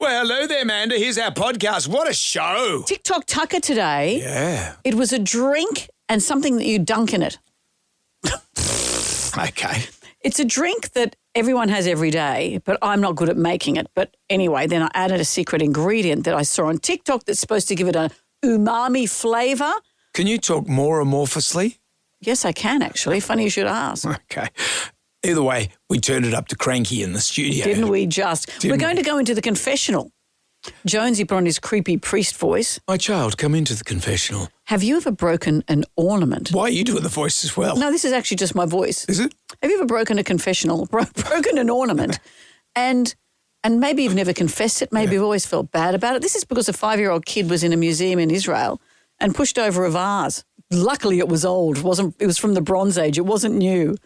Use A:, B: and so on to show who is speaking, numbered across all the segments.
A: Well, hello there, Amanda. Here's our podcast. What a show.
B: TikTok Tucker today.
A: Yeah.
B: It was a drink and something that you dunk in it.
A: Okay.
B: It's a drink that everyone has every day, but I'm not good at making it. But anyway, then I added a secret ingredient that I saw on TikTok that's supposed to give it a umami flavour.
A: Can you talk more amorphously?
B: Yes, I can actually. Funny you should ask.
A: Okay. Either way, we turned it up to cranky in the studio.
B: Didn't we just? We're going to go into the confessional. Jonesy put on his creepy priest voice.
A: My child, come into the confessional.
B: Have you ever broken an ornament?
A: Why are you doing the voice as well?
B: No, this is actually just my voice.
A: Is it?
B: Have you ever broken a confessional, broken an ornament, and maybe you've never confessed it, maybe you've always felt bad about it? This is because a 5-year-old kid was in a museum in Israel and pushed over a vase. Luckily, it was old. It was from the Bronze Age. It wasn't new.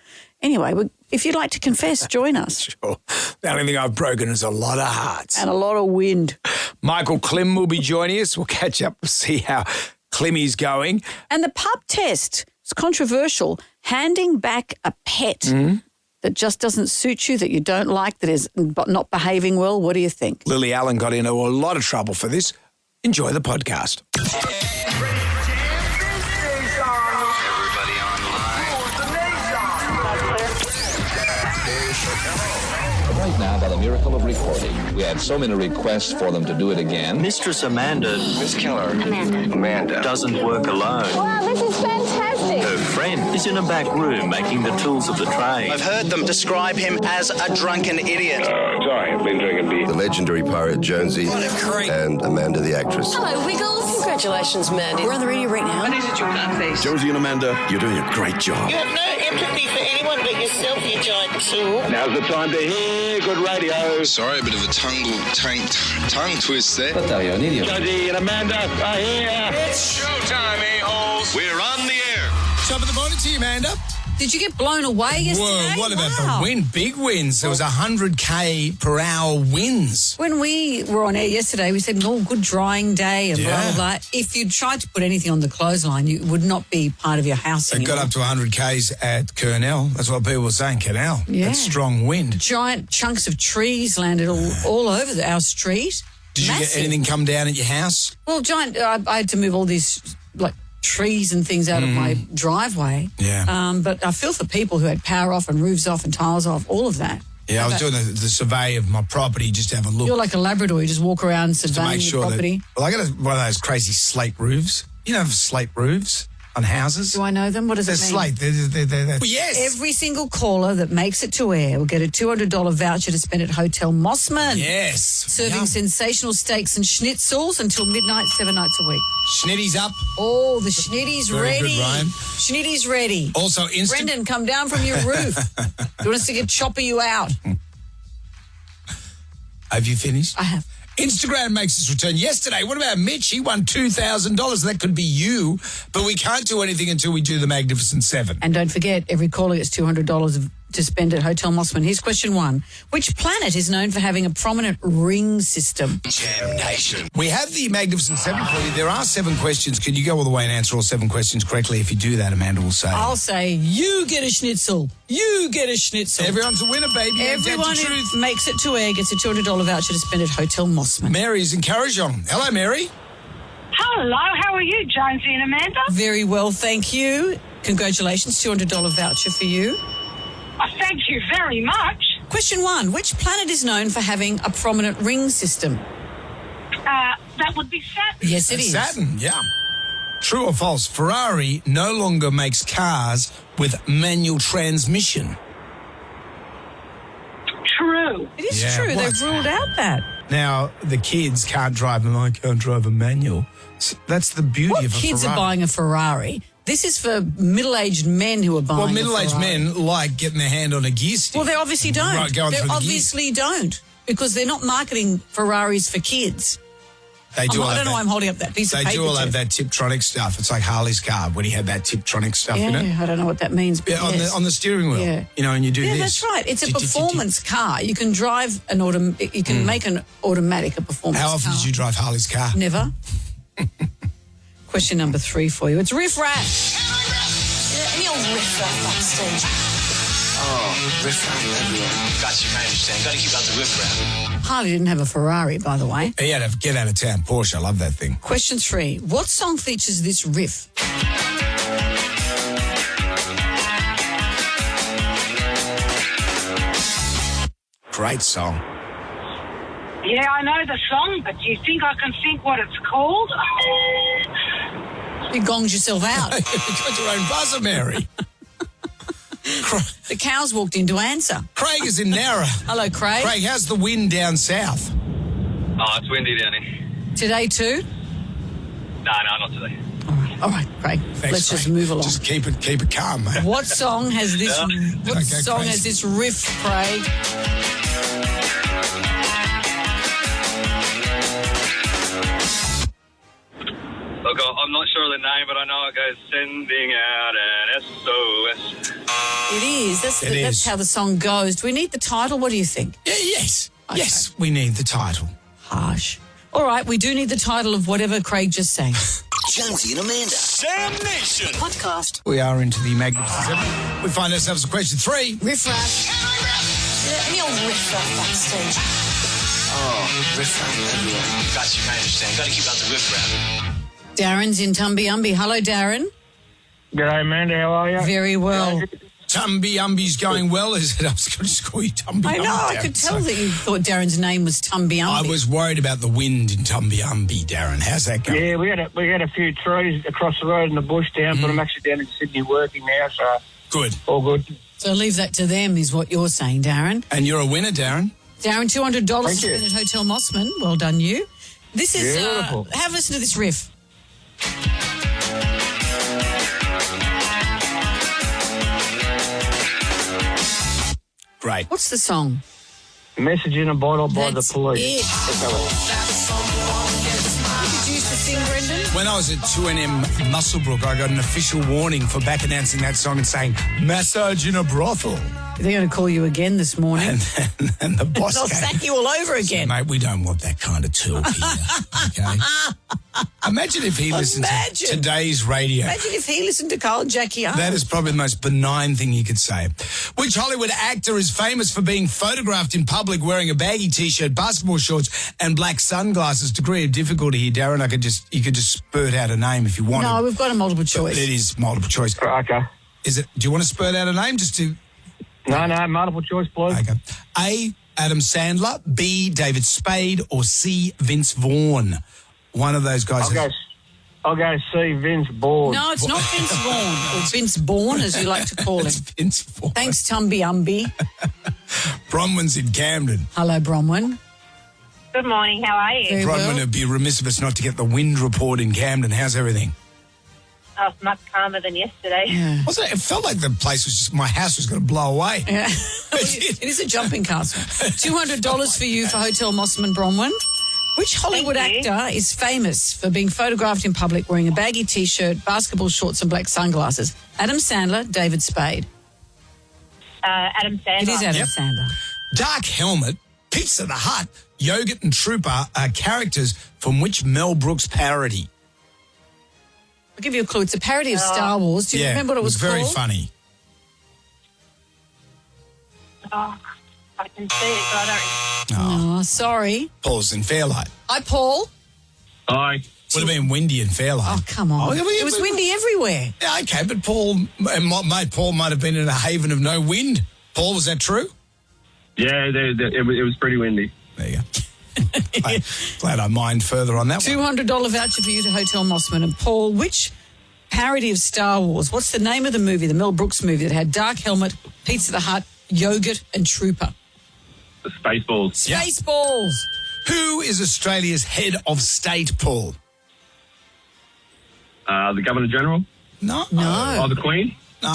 B: Anyway, if you'd like to confess, join us.
A: Sure. The only thing I've broken is a lot of hearts.
B: And a lot of wind.
A: Michael Klim will be joining us. We'll catch up and see how Klimmy's going.
B: And the pup test. It's controversial. Handing back a pet that just doesn't suit you, that you don't like, that is not behaving well. What do you think?
A: Lily Allen got into a lot of trouble for this. Enjoy the podcast.
C: Right now, by the miracle of recording, we had so many requests for them to do it again.
D: Mistress Amanda.
E: Miss Keller.
D: Amanda. Doesn't work alone.
F: Wow, this is fantastic.
D: Her friend is in a back room making the tools of the trade.
G: I've heard them describe him as a drunken idiot.
E: Sorry, I've been drinking beer.
H: The legendary pirate Jonesy and Amanda the actress.
F: Hello, Wiggles. Congratulations, Mandy. We're on the radio right now.
H: Jonesy and Amanda, you're doing a great job.
I: You have no empathy for anyone but yourself, you giant tool.
E: Now's the time to hear good radio.
J: Sorry, a bit of a tongue twist there.
C: But you're an idiot.
E: Jonesy and Amanda are here.
J: It's showtime, a-holes. We're on the air.
A: Top of the morning to you, Amanda.
B: Did you get blown away yesterday?
A: Whoa, what about the wind? Big winds. There was 100k per hour winds.
B: When we were on air yesterday, we said, good drying day and blah, blah, blah. If you tried to put anything on the clothesline, it would not be part of your house
A: It
B: anymore.
A: got up to 100k's at Kurnell. That's what people were saying, Kurnell.
B: Yeah.
A: That's strong wind.
B: Giant chunks of trees landed all over our street.
A: Did you get anything come down at your house?
B: Well, I had to move all these, trees and things out of my driveway.
A: Yeah.
B: But I feel for people who had power off and roofs off and tiles off, all of that.
A: Yeah, I was doing the survey of my property just to have a look.
B: You're like a Labrador. You just walk around
A: to
B: surveying
A: make sure
B: your property.
A: I got one of those crazy slate roofs. You know, slate roofs on houses.
B: Do I know them? What does it mean?
A: Slate. They're well, yes.
B: Every single caller that makes it to air will get a $200 voucher to spend at Hotel Mossman.
A: Yes.
B: Serving sensational steaks and schnitzels until midnight, 7 nights a week.
A: Schnitty's up.
B: Oh, the schnitty's
A: Very
B: ready.
A: good, Ryan.
B: Schnitty's ready.
A: Also,
B: Brendan, come down from your roof. Do you want us to get chopper you out?
A: Have you finished?
B: I have.
A: Instagram makes its return yesterday. What about Mitch? He won $2,000. That could be you, but we can't do anything until we do the Magnificent Seven.
B: And don't forget, every caller gets $200 to spend at Hotel Mossman. Here's question 1. Which planet is known for having a prominent ring system?
A: Jam Nation. We have the Magnificent Seven for you. There are 7 questions. Can you go all the way and answer all 7 questions correctly? If you do that, Amanda will say.
B: I'll say, you get a schnitzel. You get a schnitzel.
A: Everyone's a winner, baby.
B: Everyone who makes it to air gets a $200 voucher to spend at Hotel Mossman.
A: Mary's in Carrigeon. Hello, Mary.
I: Hello, how are you, Jonesy and Amanda?
B: Very well, thank you. Congratulations, $200 voucher for you.
I: Thank you very much.
B: Question 1. Which planet is known for having a prominent ring system?
I: That would be Saturn.
B: Yes, it is.
A: Saturn, yeah. True or false? Ferrari no longer makes cars with manual transmission.
I: True.
B: It is
A: Yeah,
B: true.
A: what?
B: They've ruled out that.
A: Now, the kids can't drive them. I can't drive a manual. That's the beauty
B: What
A: of a
B: kids
A: Ferrari.
B: are buying a Ferrari? This is for middle-aged men who are buying
A: Well,
B: a
A: middle-aged
B: Ferrari.
A: men like getting their hand on a gear stick.
B: Well, they obviously don't.
A: Right, going
B: they
A: through the
B: obviously don't because they're not marketing Ferraris for kids.
A: They do all
B: I
A: have
B: don't know
A: that-
B: why I'm holding up that piece of
A: They
B: paper.
A: do all
B: to-
A: have that Tiptronic stuff. It's like Harley's car when he had that Tiptronic stuff in it.
B: Yeah, I don't know what that means. But
A: Yeah,
B: yes.
A: on the steering wheel.
B: Yeah.
A: You know, and you do
B: Yeah,
A: this.
B: that's right. It's a
A: Tick, tick, tick, tick.
B: performance car. You can drive an You can make an automatic a performance car.
A: How often did you drive Harley's car?
B: Never. Question number 3 for you. It's riff raff.
F: Any old riff raff backstage.
G: Oh, riffraff everywhere. Gotcha, I understand. Got to keep out the riffraff.
B: Harley didn't have a Ferrari, by the way.
A: He had a get out of town Porsche. I love that thing.
B: Question 3. What song features this riff?
A: Great song.
K: Yeah, I know the song, but do you think I can think what it's called?
B: You gonged yourself out.
A: You got your own buzzer, Mary.
B: The cows walked in to answer.
A: Craig is in Nara.
B: Hello, Craig.
A: Craig, how's the wind down south?
L: Oh, it's windy down here.
B: Today too?
L: No, not today.
B: All right, Craig.
A: Thanks,
B: Let's just
A: Craig.
B: move along.
A: Just keep it calm, mate.
B: What song has this? What
A: Okay,
B: song
A: Craig.
B: has this riff, Craig?
L: Look, I'm not sure of the name, but I know it goes sending out an SOS.
B: It is. That's
A: is.
B: how the song goes. Do we need the title? What do you think?
A: Yeah, yes.
B: Okay.
A: Yes, we need the title.
B: Harsh. All right, we do need the title of whatever Craig just sang.
G: Jonesy and Amanda.
J: Sam Nation.
F: Podcast.
A: We are into the Magnificent Seven. We find ourselves at question 3.
B: Riff raff.
F: Any old riff raff backstage.
G: Oh, riffraff everywhere. Gotcha, I understand. Got to keep out the riffraff.
B: Darren's in Tumby-Umby. Hello, Darren.
E: G'day, Amanda. How are you?
B: Very well.
A: Tumby-Umby's going well, is it? I was going to just call you Tumby-Umby.
B: I know. I could tell that you thought Darren's name was Tumby-Umby.
A: I was worried about the wind in Tumby-Umby, Darren. How's that going?
E: Yeah, we had a few trees across the road in the bush down, but I'm actually down in Sydney working now, so
A: Good.
E: all good.
B: So leave that to them, is what you're saying, Darren.
A: And you're a winner, Darren.
B: Darren, $200
E: Thank you.
B: spent at Hotel Mossman. Well done, you. This is.
E: Beautiful.
B: Have a listen to this riff.
A: Great.
B: What's the song?
E: Message in a bottle by
B: That's
E: the police.
B: it. Did you used to sing, Brendan?
A: When I was at 2NM Musselbrook, I got an official warning for back announcing that song and saying, massage in a brothel.
B: They're going to call you again this morning.
A: And the boss
B: They'll
A: came.
B: sack you all over again.
A: Mate, we don't want that kind of talk here, okay? Imagine if he listened to today's radio.
B: Imagine if he listened to Carl Jackie Arnold.
A: That is probably the most benign thing he could say. Which Hollywood actor is famous for being photographed in public wearing a baggy T-shirt, basketball shorts, and black sunglasses? Degree of difficulty here, Darren. You could just spurt out a name if you wanted.
B: No, we've got a multiple choice.
A: But it is multiple choice.
E: Okay.
A: Is it? Do you want to spurt out a name just to?
E: No, multiple choice, please.
A: Okay. A, Adam Sandler. B, David Spade. Or C, Vince Vaughn. One of those guys.
E: I'll go see Vince Bourne.
B: No, it's not Vince Vaughn. Or Vince Bourne, as you like to call him.
A: It's Vince Vaughn.
B: Thanks, Tumby-Umby.
A: Bronwyn's in Camden.
B: Hello, Bronwyn.
K: Good morning, how are you?
B: Very
A: Bronwyn,
B: well.
A: it'd be remiss of us not to get the wind report in Camden. How's everything?
K: Oh, it's much calmer than yesterday.
B: Yeah.
A: Wasn't it? It felt like the place was just, my house was going to blow away.
B: Yeah. It is a jumping castle. $200 for you for Hotel Mossman, Bronwyn. Which Hollywood
K: Thank you.
B: actor is famous for being photographed in public wearing a baggy T-shirt, basketball shorts and black sunglasses? Adam Sandler, David Spade.
K: Adam Sandler.
B: It is Adam
A: Yep.
B: Sandler.
A: Dark Helmet, Pizza the Hut, Yogurt and Trooper are characters from which Mel Brooks parody?
B: I'll give you a clue. It's a parody of Star Wars. Do you remember what it was
A: very
B: called?
A: funny.
K: Oh, I can see it, but I don't.
B: Oh, sorry.
A: Paul's in Fairlight.
B: Hi, Paul.
L: Hi.
A: Would have been windy in Fairlight.
B: Oh, come on.
A: Oh, yeah,
B: It was windy everywhere.
A: Yeah, okay, but Paul might have been in a haven of no wind. Paul, was that true?
L: Yeah, it was pretty windy.
A: There you go. Glad I mined further on that one.
B: $200 voucher for you to Hotel Mossman. And Paul, which parody of Star Wars? What's the name of the movie, the Mel Brooks movie that had Dark Helmet, Pizza the Hut, Yogurt and Trooper?
L: The Spaceballs.
A: Yeah.
B: Spaceballs.
A: Who is Australia's head of state, Paul?
L: The Governor General.
A: No.
B: No.
L: Oh, the Queen.
A: No.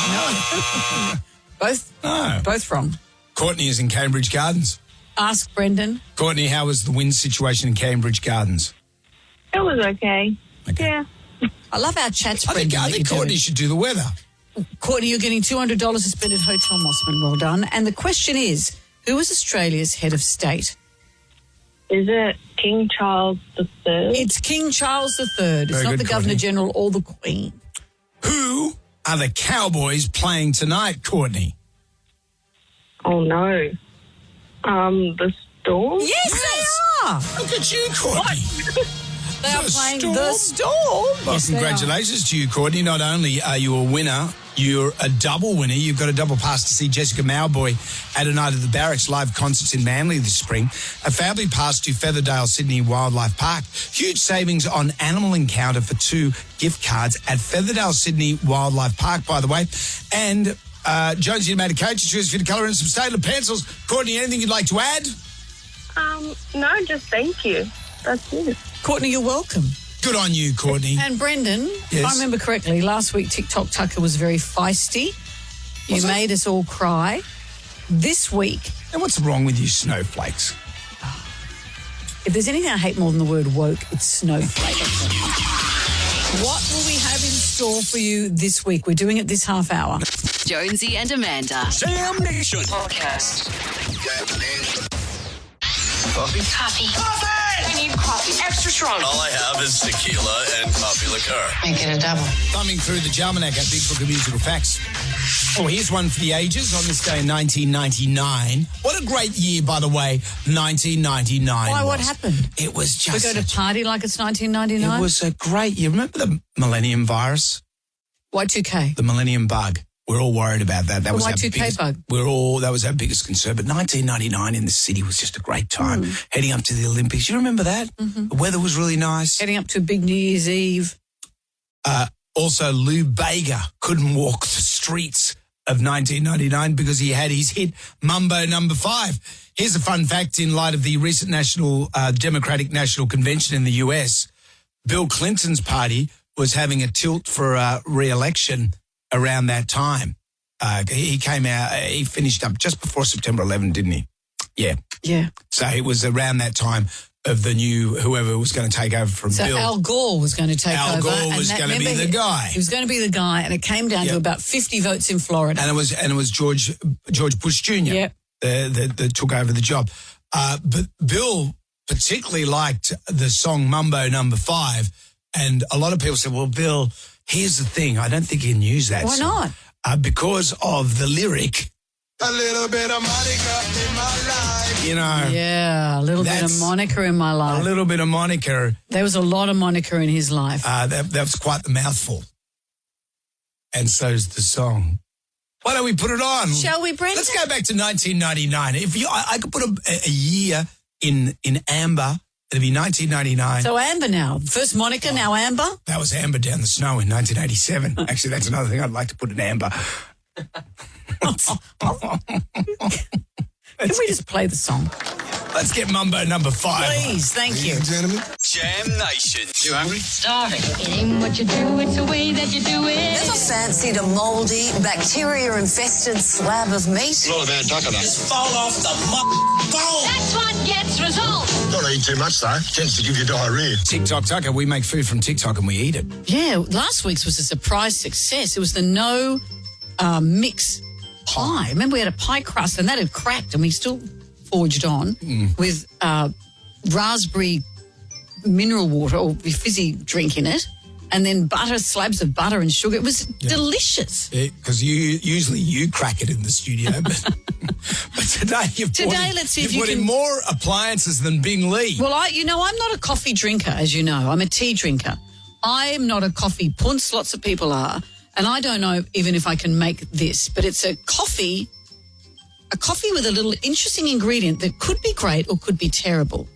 B: Both wrong.
A: Courtney is in Cambridge Gardens.
B: Ask Brendan.
A: Courtney, how was the wind situation in Cambridge Gardens?
K: It was okay.
A: Okay.
K: Yeah.
B: I love our chats,
A: I
B: Brendan.
A: think Courtney should do the weather.
B: Courtney, you're getting $200 to spend at Hotel Mossman. Well done. And the question is, who is Australia's head of state?
K: Is it King Charles III?
B: It's King Charles III. It's
A: Very
B: not
A: good,
B: the Governor
A: Courtney.
B: General or the Queen.
A: Who are the Cowboys playing tonight, Courtney?
M: Oh, no. The Storm?
B: Yes, they are.
A: Look at you, Courtney.
B: They are
A: The
B: playing
A: Storm?
B: The Storm.
A: Well,
B: Yes, they are.
A: congratulations to you, Courtney. Not only are you a winner, you're a double winner. You've got a double pass to see Jessica Mauboy at a Night at the Barracks live concerts in Manly this spring. A family pass to Featherdale Sydney Wildlife Park. Huge savings on Animal Encounter for 2 gift cards at Featherdale Sydney Wildlife Park, by the way. And Jonesy and Amanda Coach choose for you to colour in some Staedtler pencils. Courtney, anything you'd like to add?
M: No, just thank you. That's it.
B: Courtney, you're welcome.
A: Good on you, Courtney.
B: And Brendan, if I remember correctly, last week TikTok Tucker was very feisty. You made us all cry. This week...
A: And what's wrong with you snowflakes?
B: If there's anything I hate more than the word woke, it's snowflake. What will we have in store for you this week? We're doing it this half hour.
N: Jonesy and Amanda.
J: Sam Nation.
N: Podcast.
J: Coffee?
F: Coffee. I need coffee. Extra strong.
G: All I have is tequila and coffee liqueur.
F: Make it a double.
A: Thumbing through the Jalmanac, our big book of musical facts. Oh, here's one for the ages on this day in 1999. What a great year, by the way, 1999
B: Why,
A: was.
B: what happened?
A: It was just...
B: We go to party like it's 1999?
A: It was a great year. Remember the Millennium Virus?
B: Y2K.
A: The Millennium Bug. We're all worried about that. That
B: The
A: was our
B: Y2K
A: biggest,
B: bug.
A: That was our biggest concern. But 1999 in the city was just a great time. Heading up to the Olympics. You remember that? The weather was really nice.
B: Heading up to a big New Year's Eve.
A: Also, Lou Bega couldn't walk the streets of 1999 because he had his hit Mambo No. 5. Here's a fun fact in light of the recent Democratic National Convention in the US. Bill Clinton's party was having a tilt for re-election around that time. He came out, he finished up just before September 11, didn't he? Yeah.
B: Yeah.
A: So it was around that time of the new, whoever was going to take over from
B: So
A: Bill.
B: Al Gore was going to take over.
A: Al Gore was going to be the guy.
B: He was going to be the guy, and it came down to about 50 votes in Florida.
A: And it was George Bush Jr.
B: Yep.
A: that took over the job. But Bill particularly liked the song Mambo No. 5, and a lot of people said, well, Bill, here's the thing. I don't think you can use that
B: Why
A: song.
B: not?
A: Because of the lyric, a little bit of Monica in my life. You know.
B: Yeah, a little bit of Monica in my life.
A: A little bit of Monica.
B: There was a lot of Monica in his life.
A: That was quite the mouthful. And so's the song. Why don't we put it on?
B: Shall we, Brenda?
A: Let's go back to 1999. If I could put a year in amber, it'd be 1999.
B: So Amber now. First Monica, now Amber?
A: That was Amber Down the Snow in 1987. Actually, that's another thing I'd like to put in amber.
B: Can we just play the song?
A: Let's get Mambo No. 5.
B: Please, thank you.
J: Ladies and gentlemen, Jam Nation. You hungry?
F: Starving. It ain't what you do, it's the way that you do it.
O: Ever fancied a mouldy, bacteria-infested slab of meat?
J: Not a bad duck enough.
I: Just fall off the bone.
F: That's what gets results.
J: Don't eat too much, though. Tends to give you diarrhea.
A: TikTok Tucker, we make food from TikTok and we eat it.
B: Yeah, last week's was a surprise success. It was the no mix pie. Remember, we had a pie crust and that had cracked and we still forged on with raspberry mineral water or fizzy drink in it, and then butter, slabs of butter and sugar. It was delicious.
A: Because usually you crack it in the studio, but today
B: Let's see if you
A: put in
B: can
A: more appliances than Bing Lee.
B: Well, I'm not a coffee drinker, as you know. I'm a tea drinker. I'm not a coffee punce. Lots of people are. And I don't know even if I can make this, but it's a coffee with a little interesting ingredient that could be great or could be terrible.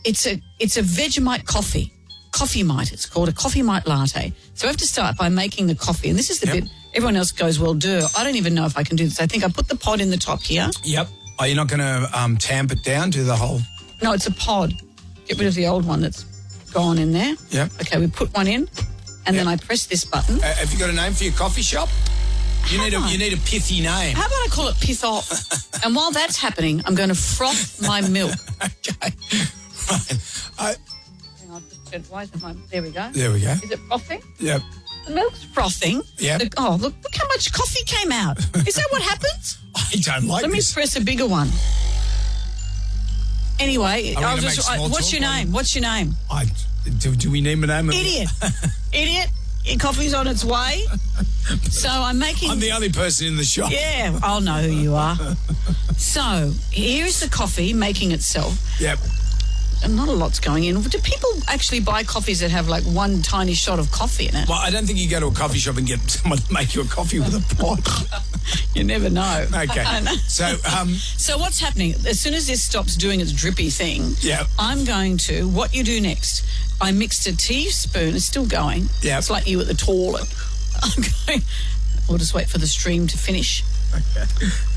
B: It's a Vegemite coffee. Coffee Mite, it's called a Coffee Mite latte. So I have to start by making the coffee. And this is the bit everyone else goes, well, I don't even know if I can do this. I think I put the pod in the top here.
A: Yep. Are you not going to tamp it down, do the whole...
B: No, it's a pod. Get rid of the old one that's gone in there.
A: Yep.
B: Okay, we put one in, and then I press this button.
A: Have you got a name for your coffee shop? You need a pithy name.
B: How about I call it Piss Off? And while that's happening, I'm going to froth my milk.
A: Okay. Right.
B: Hang on, why is it there we go.
A: There we go.
B: Is it frothing?
A: Yep.
B: The milk's frothing.
A: Yep.
B: Look how much coffee came out. Is that what happens?
A: I don't like
B: Let me press a bigger one. Anyway,
A: Are we gonna make small
B: what's
A: talk
B: your
A: on
B: name? What's your name?
A: Do we name a name?
B: Idiot. Idiot. Your coffee's on its way. So I'm
A: the only person in the shop.
B: Yeah, I'll know who you are. So here's the coffee making itself.
A: Yep.
B: And not a lot's going in. Do people actually buy coffees that have like one tiny shot of coffee in it?
A: Well, I don't think you go to a coffee shop and get someone to make you a coffee with a pot.
B: You never know.
A: Okay.
B: So what's happening? As soon as this stops doing its drippy thing, I'm going to, what you do next, I mixed a teaspoon, it's still going.
A: Yeah.
B: It's like you at the toilet. I'm going, we'll just wait for the stream to finish.
A: Okay.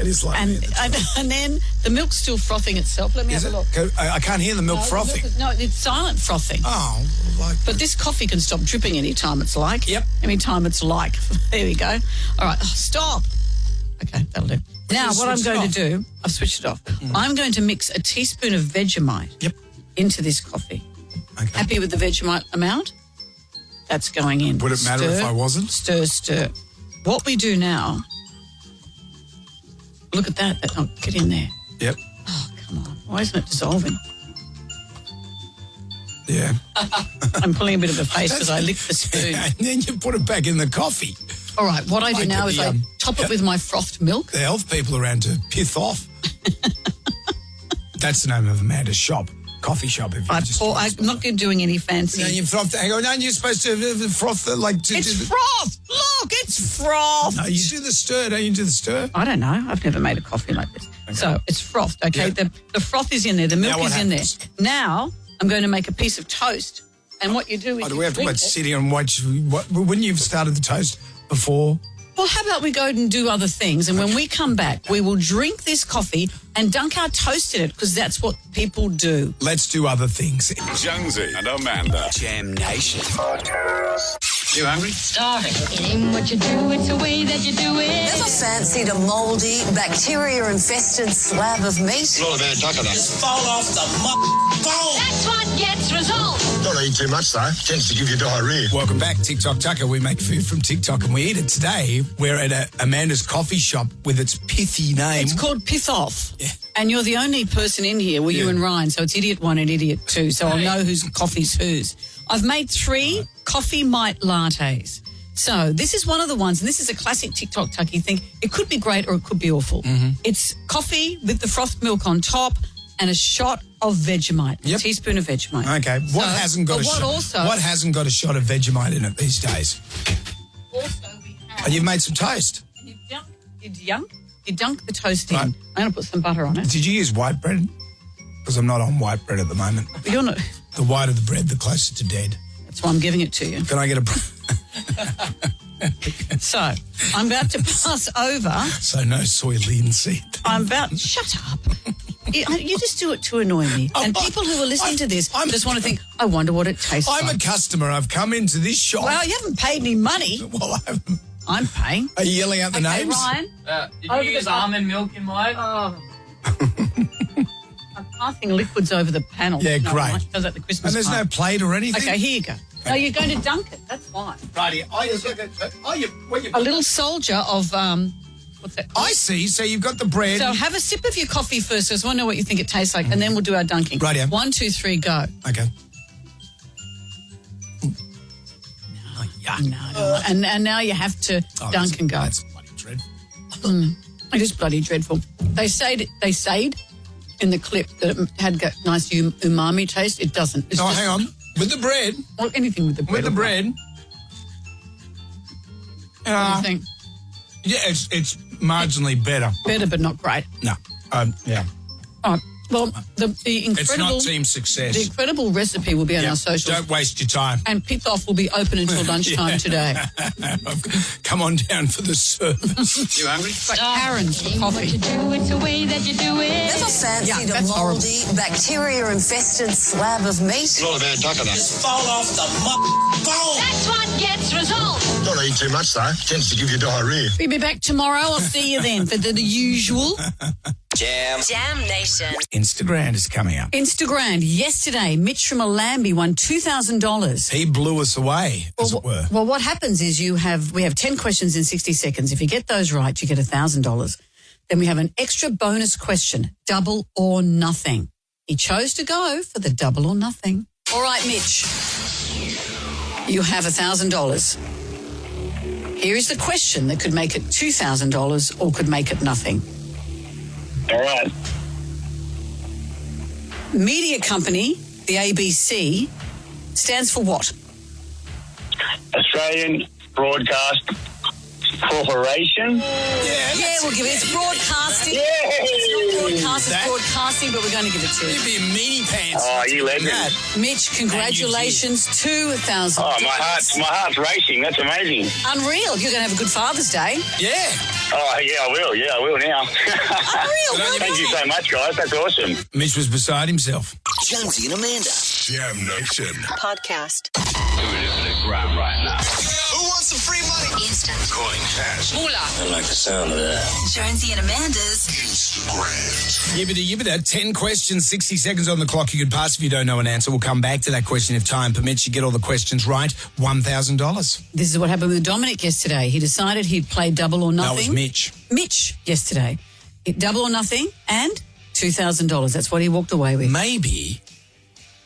A: It is like
B: and then the milk's still frothing itself. Let me have a look.
A: I can't hear the milk frothing.
B: No, it's silent frothing.
A: Oh,
B: but this coffee can stop dripping anytime it's like.
A: Yep.
B: Anytime it's like. There we go. All right, stop. Okay, that'll do. Now, what I'm going to do, I've switched it off. I'm going to mix a teaspoon of Vegemite into this coffee.
A: Okay.
B: Happy with the Vegemite amount? That's going in.
A: Would it matter if I wasn't?
B: Stir. What we do now, look at that. Oh, get in there.
A: Yep.
B: Oh, come on. Why isn't it dissolving?
A: Yeah.
B: I'm pulling a bit of a face because I licked the spoon.
A: And then you put it back in the coffee.
B: All right, what I do now is I top it with my frothed milk.
A: The health people around to pith off. That's the name of Amanda's shop. Coffee shop. If
B: I'm not doing any fancy.
A: You froth. Hang on, you're supposed to froth
B: It's froth. Look, it's froth.
A: No, you do the stir. Don't you do the stir?
B: I don't know. I've never made a coffee like this. Okay. So it's frothed. Okay, the froth is in there. The milk is in there. Now I'm going to make a piece of toast. And what you do is
A: do we have to wait sitting and watch? Wouldn't you have started the toast before?
B: Well, how about we go and do other things, and when we come back, we will drink this coffee and dunk our toast in it, because that's what people do.
A: Let's do other things.
J: Jonesy and Amanda.
G: Jam Nation.
J: You hungry?
F: Starving. It ain't what you do, it's the way that you do it.
O: Never fancied a mouldy, bacteria-infested slab of meat?
J: A lot of bad duck in that.
I: Fall off the bone.
F: That's what gets results.
J: Don't eat too much, though. Tends to give you diarrhea.
A: Welcome back, TikTok Tucker. We make food from TikTok and we eat it today. We're at Amanda's coffee shop with its pithy name.
B: It's called Piss Off.
A: Yeah.
B: And you're the only person in here, you and Ryan, so it's Idiot 1 and Idiot 2, so I'll know whose coffee's whose. I've made 3 Coffee Mite lattes. So this is one of the ones, and this is a classic TikTok Tucky thing. It could be great or it could be awful. It's coffee with the frothed milk on top and a shot of Vegemite, a teaspoon of Vegemite.
A: Okay. What hasn't got a shot of Vegemite in it these days?
B: Also, we have...
A: And you've made some toast.
B: You dunk the toast in. I'm going to put some butter on it.
A: Did you use white bread? Because I'm not on white bread at the moment.
B: You're not...
A: The whiter the bread, the closer to dead.
B: That's why I'm giving it to you.
A: Can I get a...
B: So, I'm about to pass over...
A: So no soy linseed.
B: Shut up. You just do it to annoy me. And people who are listening to this just want to think, I wonder what it tastes like.
A: I'm a customer. I've come into this shop.
B: Well, you haven't paid any money.
A: Well, I haven't.
B: I'm paying.
A: Are you yelling out the names?
B: Ryan?
P: Did you use almond milk in mine?
B: Oh. I'm passing liquids over the panel.
A: Yeah, great.
B: Does at the Christmas
A: And there's no plate or anything?
B: Okay, here you go. No, you're going to dunk it. That's fine.
A: Righty.
B: A little soldier of... what's that called?
A: I see. So you've got the bread.
B: So have a sip of your coffee first, because I want to know what you think it tastes like, and then we'll do our dunking.
A: Rightio.
B: 1, 2, 3, go.
A: Okay.
B: No. And now you have to dunk and go.
A: That's bloody dreadful.
B: It is bloody dreadful. They said in the clip that it had got nice umami taste. It doesn't. It's
A: hang on. With the bread.
B: Well, anything with the bread.
A: With the bread.
B: What do you think?
A: Yeah, it's marginally better.
B: Better, but not great.
A: No. Yeah.
B: All right. Well, the incredible...
A: It's not team success.
B: The incredible recipe will be on our socials.
A: Don't waste your time.
B: And Pith Off will be open until lunchtime today.
A: Come on down for the service.
J: You hungry?
B: Karen's for coffee.
F: What you do, it's the way that you do it.
O: Never fancied a mouldy, bacteria-infested slab of meat?
J: A lot of bad duck in that.
I: Fall off the bone.
F: That's what gets results.
J: Don't eat too much, though. Tends to give you diarrhea.
B: We'll be back tomorrow. I'll see you then for the usual.
N: Jam Nation.
A: Instagram is coming up.
B: Instagram. Yesterday, Mitch from Allambie won $2,000.
A: He blew us away, as it were.
B: Well, what happens is we have 10 questions in 60 seconds. If you get those right, you get $1,000. Then we have an extra bonus question, double or nothing. He chose to go for the double or nothing. All right, Mitch. You have $1,000. Here is the question that could make it $2,000 or could make it nothing.
E: All right.
B: Media company, the ABC, stands for what?
E: Australian Broadcast Corporation.
B: Yeah, we'll give it. It's broadcasting. It's not broadcast, it's broadcasting, but we're going to give it to you.
A: You'd be a meanie pants.
E: Oh, you legend.
B: Mitch, congratulations, $2,000.
E: Oh, my heart's racing. That's amazing.
B: Unreal. You're going to have a good Father's Day.
A: Yeah.
E: Oh, yeah, I will. Yeah, I will now.
B: Unreal.
E: Thank you so much, guys. That's awesome.
A: Mitch was beside himself.
J: Jonesy and Amanda.
H: Jam Nation.
N: Podcast.
G: Right now.
J: Who wants some free money?
N: Instant.
J: Coin cash.
N: Moolah.
J: I like the sound of that.
N: Jonesy and Amanda's
J: Instagram.
A: Yibbida. 10 questions, 60 seconds on the clock. You could pass if you don't know an answer. We'll come back to that question if time permits. You get all the questions right, $1,000.
B: This is what happened with Dominic yesterday. He decided he'd play double or nothing.
A: That was Mitch.
B: Mitch yesterday. Double or nothing and $2,000. That's what he walked away with.
A: Maybe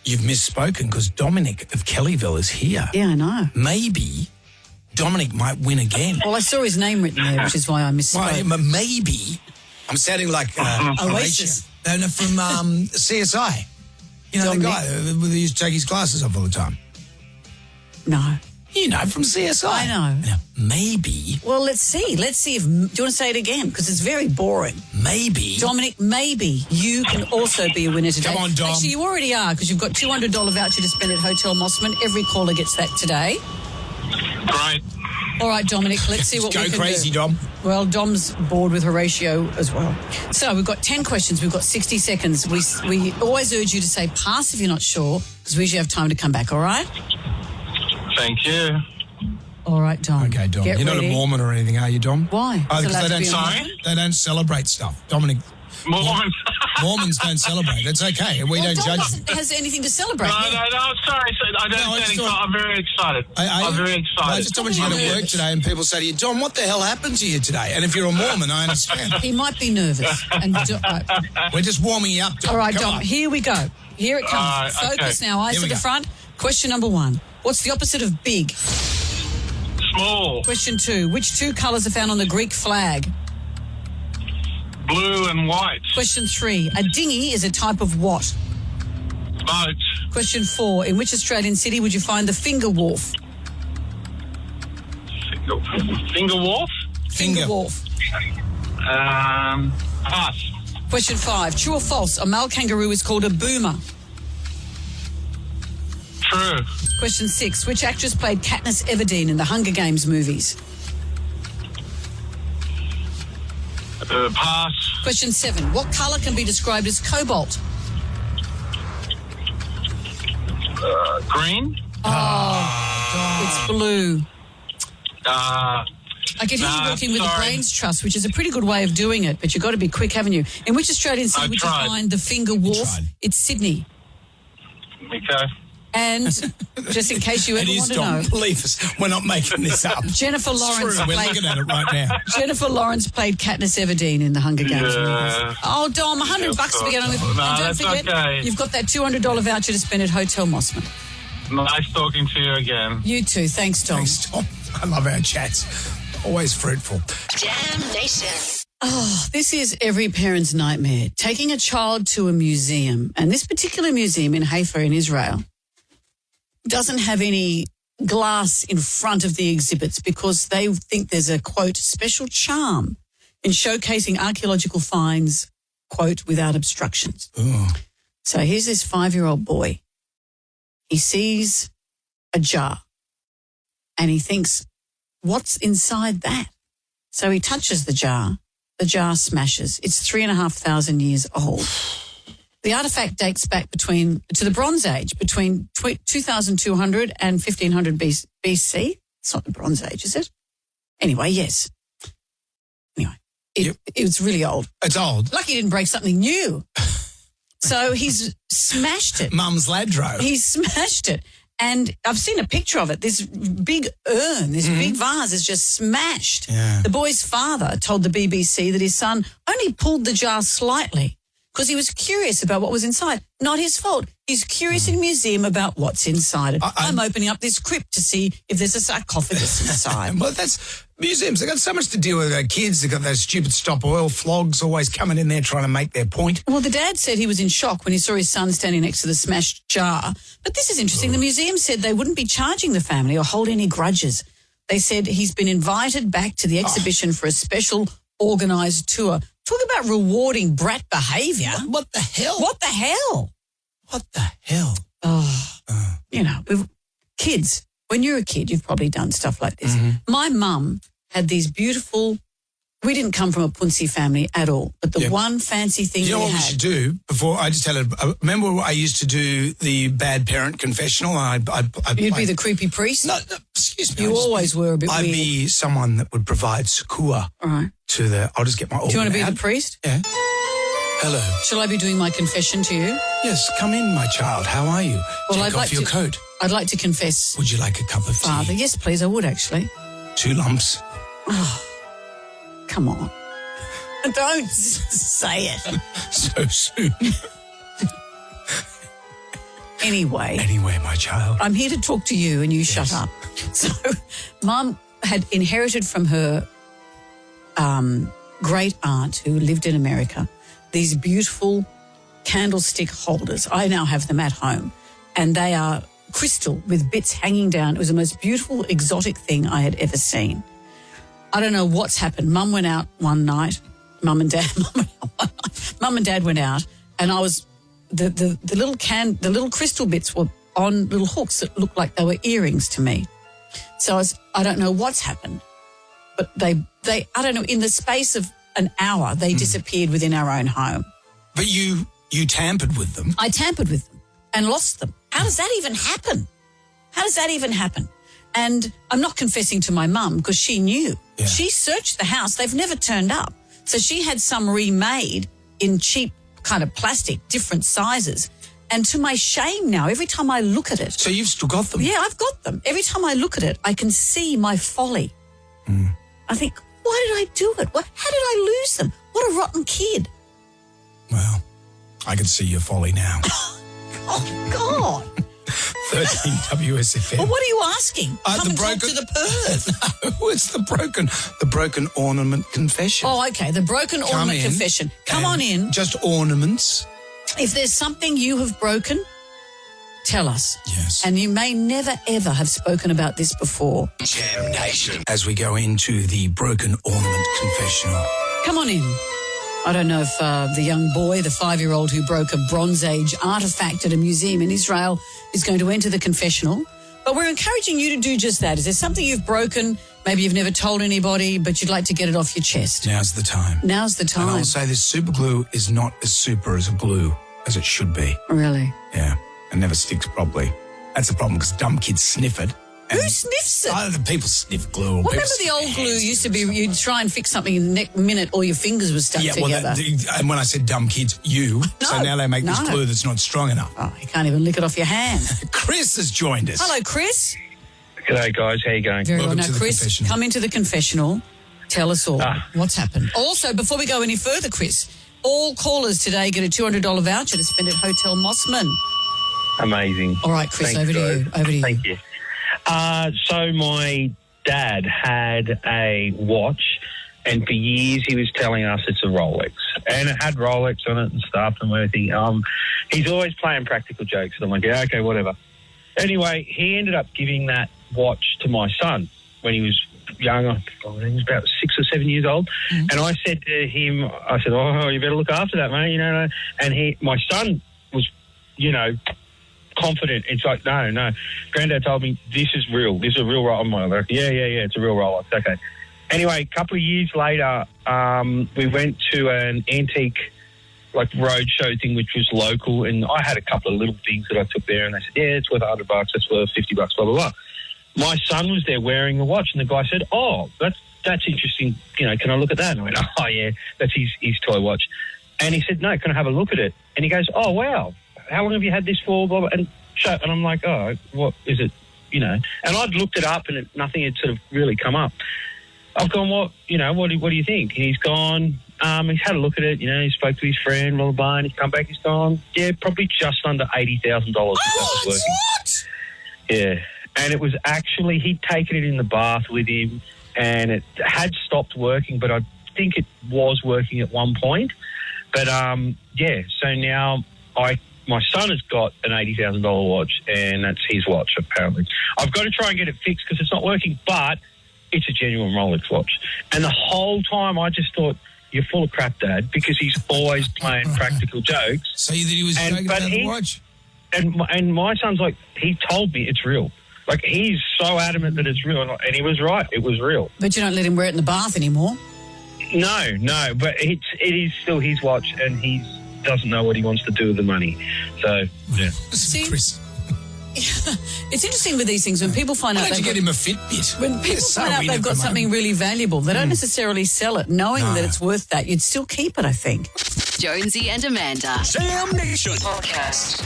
A: you've misspoken because Dominic of Kellyville is here.
B: Yeah, I know.
A: Maybe Dominic might win again.
B: Well, I saw his name written there, which is why I misspoke.
A: Well, maybe. I'm sounding like
B: Oasis.
A: No, from CSI. You know,
B: Dominic?
A: the guy who used to take his glasses off all the time.
B: No.
A: You know, from CSI.
B: I know.
A: Now, maybe.
B: Well, let's see. Let's see if... Do you want to say it again? Because it's very boring.
A: Maybe.
B: Dominic, maybe you can also be a winner today.
A: Come on, Dom.
B: Actually, you already are because you've got $200 voucher to spend at Hotel Mossman. Every caller gets that today.
L: Great.
B: All right, Dominic, let's see what we can do.
A: Go crazy, Dom.
B: Well, Dom's bored with Horatio as well. So we've got 10 questions. We've got 60 seconds. We always urge you to say pass if you're not sure because we usually have time to come back, all right?
L: Thank you.
B: All right, Dom.
A: Okay, Dom.
B: Get
A: You're not
B: ready.
A: a Mormon or anything, are you, Dom?
B: Why?
A: Oh,
B: It's
A: because
B: allowed
A: they
B: to
A: don't,
B: be a Mormon?
A: they don't celebrate stuff. Dominic.
L: Mormon.
A: Mormons don't celebrate. That's okay. We don't
B: Dom
A: judge.
B: doesn't has anything to celebrate.
L: No, sorry. I don't say anything. I'm very excited. I'm very excited.
A: I just don't want you to go to work today and people say to you, Dom, what the hell happened to you today? And if you're a Mormon, I understand.
B: He might be nervous. And
A: We're just warming you up, Dom.
B: all right,
A: Come
B: Dom,
A: on.
B: here we go. Here it comes. Focus now. Eyes
A: Here
B: to
A: we
B: the
A: go.
B: front. Question number 1. What's the opposite of big?
L: Small.
B: Question 2. Which 2 colours are found on the Greek flag?
L: Blue and white.
B: Question 3. A dinghy is a type of what?
L: Boat.
B: Question 4. In which Australian city would you find the Finger Wharf?
L: Finger Wharf.
B: Finger Wharf.
L: Pass.
B: Question 5. True or false? A male kangaroo is called a boomer.
L: True.
B: Question 6. Which actress played Katniss Everdeen in the Hunger Games movies?
L: Pass.
B: Question 7. What colour can be described as cobalt?
L: Green.
B: It's blue. I get you working with the
L: sorry.
B: Brains Trust, which is a pretty good way of doing it, but you've got to be quick, haven't you? In which Australian city would you find the Finger Wharf? It's Sydney.
L: Okay.
B: And just in case you ever want to know,
A: believe us, we're not making this up.
B: Jennifer Lawrence
A: True, we're
B: played,
A: looking at it right now.
B: Jennifer Lawrence played Katniss Everdeen in the Hunger Games movies. Oh, Dom, $100 to be getting on with.
L: No,
B: And don't
L: that's
B: forget,
L: okay.
B: you've got that $200 voucher to spend at Hotel Mossman.
L: Nice talking to you again.
B: You too. Thanks, Dom.
A: Thanks, Tom. I love our chats. Always fruitful.
N: Jam Nation.
B: Oh, this is every parent's nightmare. Taking a child to a museum. And this particular museum in Haifa in Israel doesn't have any glass in front of the exhibits because they think there's a, quote, special charm in showcasing archaeological finds, quote, without obstructions.
A: Ooh.
B: So here's this 5-year-old boy. He sees a jar and he thinks, what's inside that? So he touches the jar smashes. It's 3,500 years old. The artifact dates back to the Bronze Age, between 2,200 and 1,500 BC. It's not the Bronze Age, is it? Anyway, yes. Anyway, it was really old.
A: It's old.
B: Lucky he didn't break something new. So he's smashed it.
A: Mum's Ladro.
B: He smashed it. And I've seen a picture of it. This big urn, this big vase is just smashed.
A: Yeah.
B: The boy's father told the BBC that his son only pulled the jar slightly because he was curious about what was inside. Not his fault. He's curious in a museum about what's inside it. I'm opening up this crypt to see if there's a sarcophagus inside.
A: Well, that's Museums, they've got so much to deal with. Kids, they've got those stupid stop oil flogs always coming in there trying to make their point.
B: Well, the dad said he was in shock when he saw his son standing next to the smashed jar. But this is interesting. The museum said they wouldn't be charging the family or hold any grudges. They said he's been invited back to the exhibition for a special organised tour. Talk about rewarding brat behaviour.
A: What the hell?
B: What the hell?
A: What the hell?
B: You know, kids, when you're a kid, you've probably done stuff like this. My mum had these beautiful, we didn't come from a punsy family at all, but the one fancy thing
A: you know what we should do before I just tell it. Remember I used to do the bad parent confessional?
B: You'd be the creepy priest?
A: No, excuse me.
B: You always were a bit
A: I'd
B: weird.
A: be someone that would provide succour to the, I'll just get my organ.
B: Do you want to be
A: out.
B: the priest?
A: Yeah. Hello.
B: Shall I be doing my confession to you?
A: Yes, come in, my child. How are you?
B: Well,
A: Take off your coat.
B: I'd like to confess.
A: Would you like a cup of tea?
B: Father, yes, please, I would actually.
A: 2 lumps.
B: Oh, come on. Don't say it.
A: So soon.
B: Anyway,
A: my child.
B: I'm here to talk to you and you shut up. So, Mum had inherited from her great aunt who lived in America these beautiful candlestick holders. I now have them at home, and they are crystal with bits hanging down. It was the most beautiful, exotic thing I had ever seen. I don't know what's happened. Mum went out one night. Mum and Dad went out, and I was the little crystal bits were on little hooks that looked like they were earrings to me. So I don't know what's happened, but they I don't know, in the space of an hour they disappeared within our own home.
A: But you tampered with them.
B: I tampered with them and lost them. How does that even happen? And I'm not confessing to my mum because she knew. Yeah. She searched the house. They've never turned up. So she had some remade in cheap kind of plastic, different sizes. And to my shame now, every time I look at it.
A: So you've still got them?
B: Yeah, I've got them. Every time I look at it, I can see my folly. I think, why did I do it? How did I lose them? What a rotten kid.
A: Well, I can see your folly now.
B: Oh, God.
A: 13 WSFM.
B: Well, what are you asking? Come and talk to the Perth.
A: No, it's the broken ornament confession.
B: Oh, okay, the broken ornament confession. Come on in.
A: Just ornaments.
B: If there's something you have broken, tell us.
A: Yes.
B: And you may never, ever have spoken about this before.
A: Jam Nation. As we go into the broken ornament confessional.
B: Come on in. I don't know if the young boy, the 5-year-old who broke a Bronze Age artefact at a museum in Israel is going to enter the confessional. But we're encouraging you to do just that. Is there something you've broken, maybe you've never told anybody, but you'd like to get it off your chest?
A: Now's the time.
B: Now's the time.
A: And I'll say this, super glue is not as super as a glue as it should be.
B: Really?
A: Yeah. It never sticks properly. That's the problem because dumb kids sniff it.
B: Who sniffs it?
A: The people sniff glue.
B: Remember the old glue used to be, you'd try and fix something in the next minute all your fingers were stuck together.
A: And when I said dumb kids, so now they make this glue that's not strong enough.
B: Oh, you can't even lick it off your hand.
A: Chris has joined us.
B: Hello, Chris.
L: G'day, guys. How you going?
B: Very well.
A: Welcome
B: Now,
A: to
B: Chris, come into the confessional. Tell us all what's happened. Also, before we go any further, Chris, all callers today get a $200 voucher to spend at Hotel Mossman.
L: Amazing.
B: All right, Chris, over to you.
L: Thank you. So my dad had a watch, and for years he was telling us it's a Rolex, and it had Rolex on it and stuff and everything. He's always playing practical jokes, and I'm like, yeah, okay, whatever. Anyway, he ended up giving that watch to my son when he was younger. I think he was about 6 or 7 years old. And I said to him, oh, you better look after that, mate, you know. And my son was, confident. It's like, no. Granddad told me this is real. This is a real Rolex. I'm like, yeah, it's a real Rolex. Okay. Anyway, a couple of years later, we went to an antique roadshow thing, which was local, and I had a couple of little things that I took there, and they said, yeah, it's worth $100, it's worth $50, blah, blah, blah. My son was there wearing the watch, and the guy said, oh, that's interesting. Can I look at that? And I went, oh, yeah, that's his toy watch. And he said, no, can I have a look at it? And he goes, oh, wow. How long have you had this for? Blah, blah. And I'm like, oh, what is it? And I'd looked it up and nothing had sort of really come up. I've gone, what do you think? And he's gone, he's had a look at it, he spoke to his friend, blah, blah, blah, and he's come back, he's gone, yeah, probably just under $80,000 was working.
B: What?
L: Yeah. And it was actually, he'd taken it in the bath with him, and it had stopped working, but I think it was working at one point. But, so now my son has got an $80,000 watch, and that's his watch, apparently. I've got to try and get it fixed because it's not working, but it's a genuine Rolex watch. And the whole time I just thought, you're full of crap, Dad, because he's always playing practical jokes.
A: So you thought he was joking about the watch?
L: And my son's like, he told me it's real. Like, he's so adamant that it's real. And he was right. It was real.
Q: But you don't let him wear it in the bath anymore?
L: No. But it is still his watch, and he doesn't know what he wants to do with the money. So, yeah.
Q: See, it's interesting with these things when people find out.
A: Why don't you get him a Fitbit?
Q: When people find out they've got something really valuable, they don't necessarily sell it, knowing that it's worth that. You'd still keep it, I think.
N: Jonesy and Amanda.
J: Sam Nation
N: Podcast.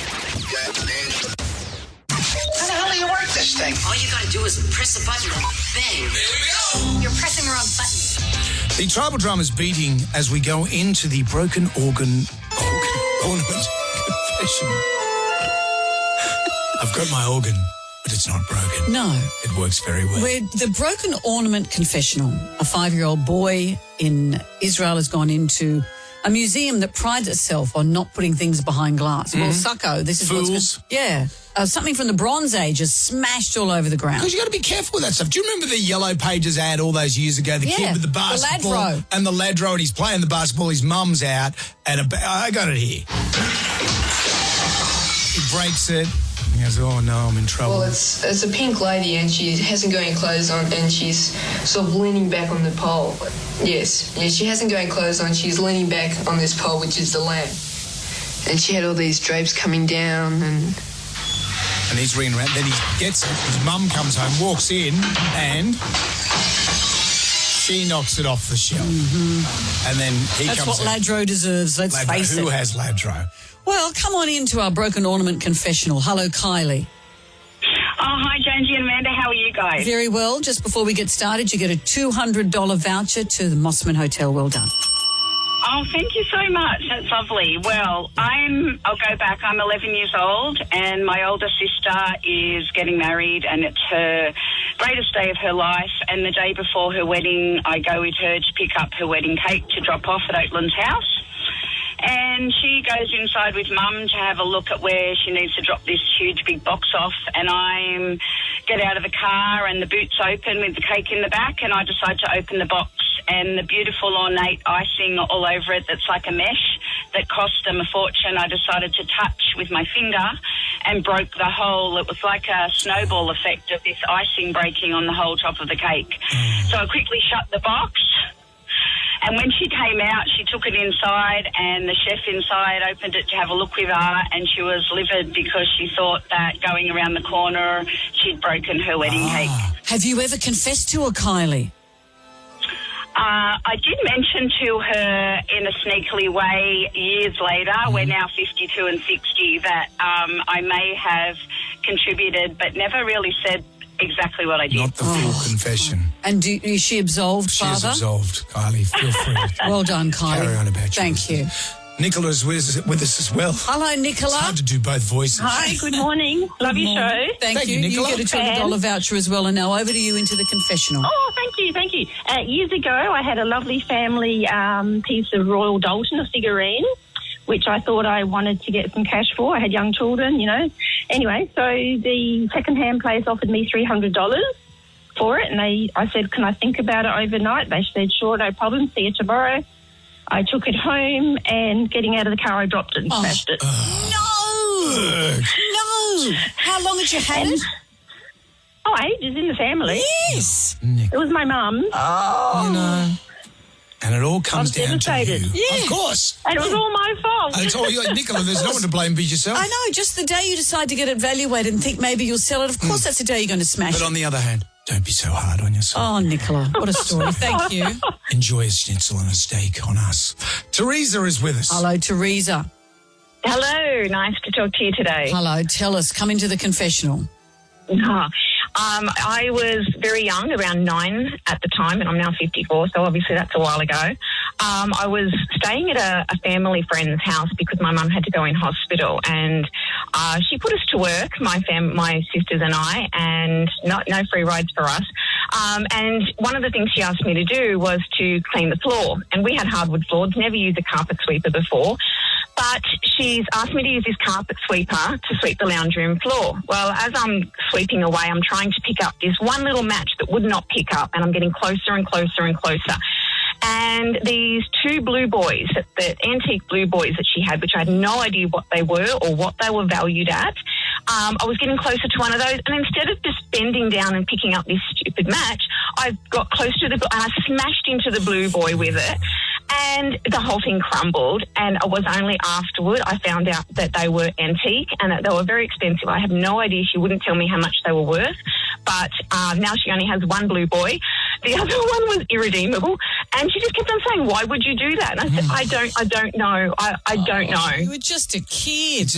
J: How the hell do you work this thing?
O: All you got to do is press a button and bang.
J: There we go.
O: You're pressing the wrong button.
A: The tribal drum is beating as we go into the broken ornament confession. I've got my organ, but it's not broken.
Q: No.
A: It works very well.
Q: We're the Broken Ornament Confessional. A 5-year-old boy in Israel has gone into a museum that prides itself on not putting things behind glass. Well, Succo, this is
A: Fools.
Q: Something from the Bronze Age is smashed all over the ground.
A: Because you got to be careful with that stuff. Do you remember the Yellow Pages ad all those years ago? The kid with the basketball.
Q: Ladro.
A: And the Ladro, and he's playing the basketball. His mum's out. And I got it here. He breaks it. He goes, oh, no, I'm in trouble.
R: Well, it's a pink lady, and she hasn't got any clothes on, and she's sort of leaning back on the pole. Yes, she hasn't got any clothes on. She's leaning back on this pole, which is the lamp. And she had all these drapes coming down, and
A: he's ringing around. Then he gets it. His mum comes home, walks in, and she knocks it off the shelf. And then he
Q: That's
A: comes
Q: what Ladro deserves, let's face it.
A: Who has Ladro?
Q: Well, come on into our Broken Ornament Confessional. Hello, Kylie.
K: Oh, hi, Jonesy and Amanda. How are you guys?
Q: Very well. Just before we get started, you get a $200 voucher to the Mossman Hotel. Well done.
K: Oh, thank you so much. That's lovely. Well, I'll go back. I'm 11 years old, and my older sister is getting married, and it's her greatest day of her life. And the day before her wedding, I go with her to pick up her wedding cake to drop off at Oatland's house. And she goes inside with Mum to have a look at where she needs to drop this huge big box off. And I get out of the car, and the boot's open with the cake in the back, and I decide to open the box. And the beautiful ornate icing all over it that's like a mesh that cost them a fortune, I decided to touch with my finger and broke the whole. It was like a snowball effect of this icing breaking on the whole top of the cake. So I quickly shut the box. And when she came out, she took it inside, and the chef inside opened it to have a look with her, and she was livid because she thought that going around the corner, she'd broken her wedding cake.
Q: Have you ever confessed to her, Kylie?
K: I did mention to her in a sneakily way years later, we're now 52 and 60, that I may have contributed, but never really said exactly what I did.
A: Not the full confession.
Q: And is she absolved, Father?
A: She is absolved, Kylie. Feel free.
Q: Well done, Kylie.
A: Carry on about
Q: Thank you.
A: Nicola's with us as well.
Q: Hello, Nicola.
A: It's hard to do both voices.
M: Hi, good morning. Love your show.
Q: Thank you.
A: Nicola.
Q: You get a $200 voucher as well. And now over to you into the confessional.
M: Oh, thank you. Years ago, I had a lovely family piece of Royal Dalton, a figurine, which I thought I wanted to get some cash for. I had young children, Anyway, so the second-hand place offered me $300 for it, and I said, can I think about it overnight? They said, sure, no problem, see you tomorrow. I took it home, and getting out of the car, I dropped it and smashed it.
Q: No! How long had you had it?
M: Oh, ages in the family.
Q: Yes.
M: It was my mum.
Q: Oh.
A: And it all comes down
M: devastated.
A: to you.
Q: Yeah.
A: Of course.
M: And it was all my fault.
A: And it's all you, Nicola, there's no one to blame but yourself.
Q: I know, just the day you decide to get it evaluated and think maybe you'll sell it, of course that's the day you're going to smash
A: But
Q: it.
A: on the other hand, don't be so hard on yourself.
Q: Oh, Nicola, what a story. Thank you.
A: Enjoy a schnitzel and a steak on us. Teresa is with us.
Q: Hello, Teresa.
S: Hello, nice to talk to you today.
Q: Hello, tell us, come into the confessional.
S: I was very young, around 9 at the time, and I'm now 54, so obviously that's a while ago. I was staying at a family friend's house because my mum had to go in hospital, and she put us to work, my sisters and I, and no free rides for us. And one of the things she asked me to do was to clean the floor. And we had hardwood floors, never used a carpet sweeper before. But she's asked me to use this carpet sweeper to sweep the lounge room floor. Well, as I'm sweeping away, I'm trying to pick up this one little match that would not pick up, and I'm getting closer and closer and closer. And these two blue boys, the antique blue boys that she had, which I had no idea what they were or what they were valued at, I was getting closer to one of those, and instead of just bending down and picking up this stupid match, I got close to and I smashed into the blue boy with it. And the whole thing crumbled, and it was only afterward I found out that they were antique and that they were very expensive. I have no idea. She wouldn't tell me how much they were worth, but now she only has one blue boy. The other one was irredeemable, and she just kept on saying, "Why would you do that?" And I said, "I don't know. I don't know."
Q: You were just a kid.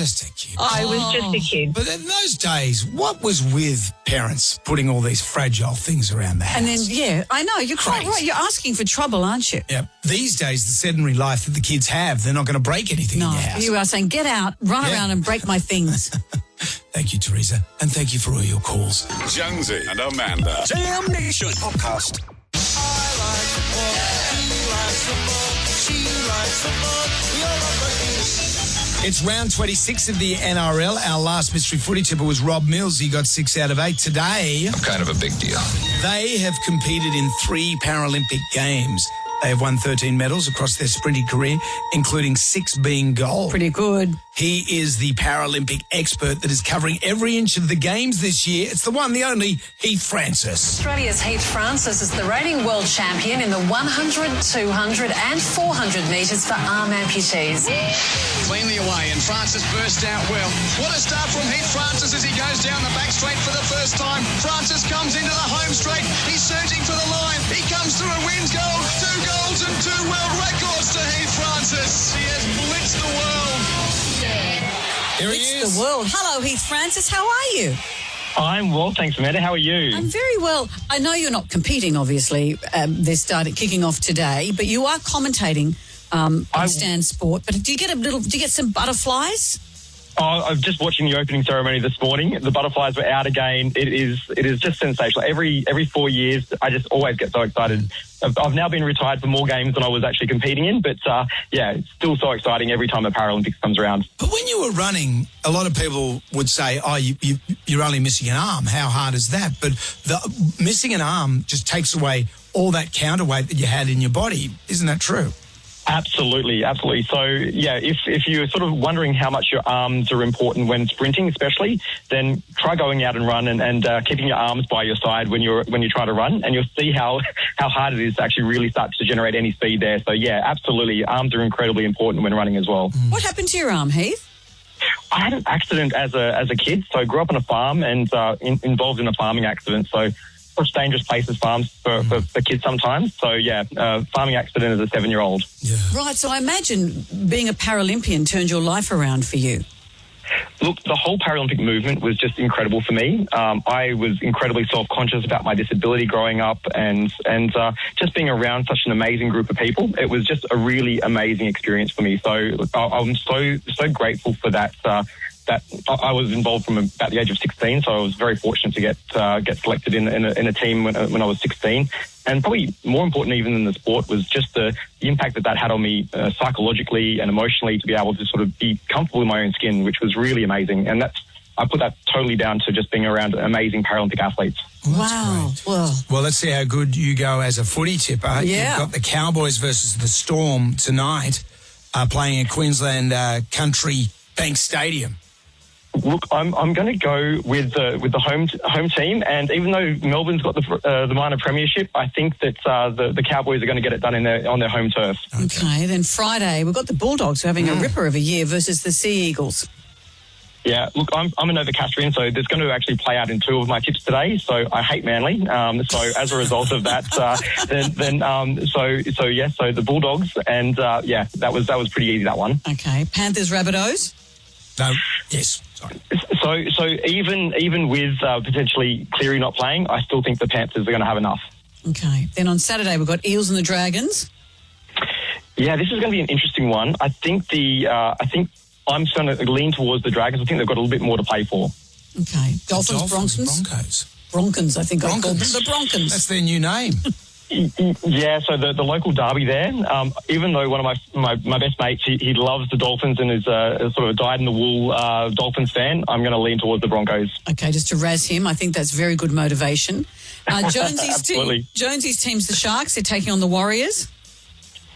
S: I was just a kid.
A: But in those days, what was with parents putting all these fragile things around the house?
Q: And then, yeah, I know, you're quite right. You're asking for trouble, aren't you?
A: Yeah. These days, the sedentary life that the kids have, they're not going to break anything in your house.
Q: You are saying, get out, run around and break my things.
A: Thank you, Teresa. And thank you for all your calls.
T: Jonesy and Amanda. Jam Nation Podcast.
A: It's round 26 of the NRL. Our last mystery footy tipper was Rob Mills. He got 6 out of 8 today.
C: I'm kind of a big deal.
A: They have competed in 3 Paralympic Games. They have won 13 medals across their sprinting career, including 6 being gold.
Q: Pretty good.
A: He is the Paralympic expert that is covering every inch of the Games this year. It's the one, the only, Heath Francis.
O: Australia's Heath Francis is the reigning world champion in the 100, 200 and 400 metres for arm amputees.
J: Cleanly away, and Francis burst out well. What a start from Heath Francis as he goes down the back straight for the first time. Francis comes into the home straight. He's surging for the line. He comes through and wins gold. 2 golds and 2 world records to Heath Francis. He has blitzed the world.
A: Here he is.
Q: The world. Hello, Heath Francis. How are you?
L: I'm well, thanks, Amanda. How are you?
Q: I'm very well. I know you're not competing, obviously. They're kicking off today, but you are commentating on Stan Sport. But do you get some butterflies?
L: I'm just watching the opening ceremony this morning. The butterflies were out again. It is just sensational. Every 4 years, I just always get so excited. I've now been retired for more games than I was actually competing in, but it's still so exciting every time a Paralympics comes around.
A: But when you were running, a lot of people would say, "Oh, you're only missing an arm. How hard is that?" But missing an arm just takes away all that counterweight that you had in your body. Isn't that true?
L: Absolutely, absolutely. So, yeah, if you're sort of wondering how much your arms are important when sprinting, especially, then try going out and run and keeping your arms by your side when you try to run, and you'll see how hard it is to actually really start to generate any speed there. So, yeah, absolutely, arms are incredibly important when running as well.
Q: What happened to your arm, Heath?
L: I had an accident as a kid. So I grew up on a farm and involved in a farming accident. So such dangerous places, farms for kids sometimes. So, yeah, farming accident as a 7-year-old.
A: Yeah.
Q: Right, so I imagine being a Paralympian turned your life around for you.
L: Look, the whole Paralympic movement was just incredible for me. I was incredibly self-conscious about my disability growing up and just being around such an amazing group of people. It was just a really amazing experience for me. So I'm so grateful for that. That I was involved from about the age of 16, so I was very fortunate to get selected in a team when I was 16. And probably more important even than the sport was just the impact that had on me psychologically and emotionally, to be able to sort of be comfortable in my own skin, which was really amazing. And I put that totally down to just being around amazing Paralympic athletes.
Q: Wow.
A: Well, let's see how good you go as a footy tipper.
Q: Yeah.
A: You've got the Cowboys versus the Storm tonight, playing at Queensland Country Bank Stadium.
L: Look, I'm going to go with the home team, and even though Melbourne's got the minor premiership, I think that the Cowboys are going to get it done on their home turf.
Q: Okay, then Friday we've got the Bulldogs who are having a ripper of a year versus the Sea Eagles.
L: Yeah, look, I'm a Novocastrian, so there's going to actually play out in 2 of my tips today. So I hate Manly. So as a result of that, so the Bulldogs, and that was pretty easy, that one.
Q: Okay, Panthers Rabbitohs.
A: No, yes. Sorry.
L: So even with potentially Cleary not playing, I still think the Panthers are going to have enough.
Q: Okay. Then on Saturday we've got Eels and the Dragons.
L: Yeah, this is going to be an interesting one. I think I'm going to lean towards the Dragons. I think they've got a little bit more to play for.
Q: Okay. Dolphins Broncos. Broncos, I think I called them. The Broncos.
A: That's their new name.
L: Yeah, so the local derby there, even though one of my best mates, he loves the Dolphins and is sort of a dyed-in-the-wool Dolphins fan, I'm going to lean towards the Broncos.
Q: Okay, just to razz him, I think that's very good motivation. Jonesy's team's the Sharks. They're taking on the Warriors.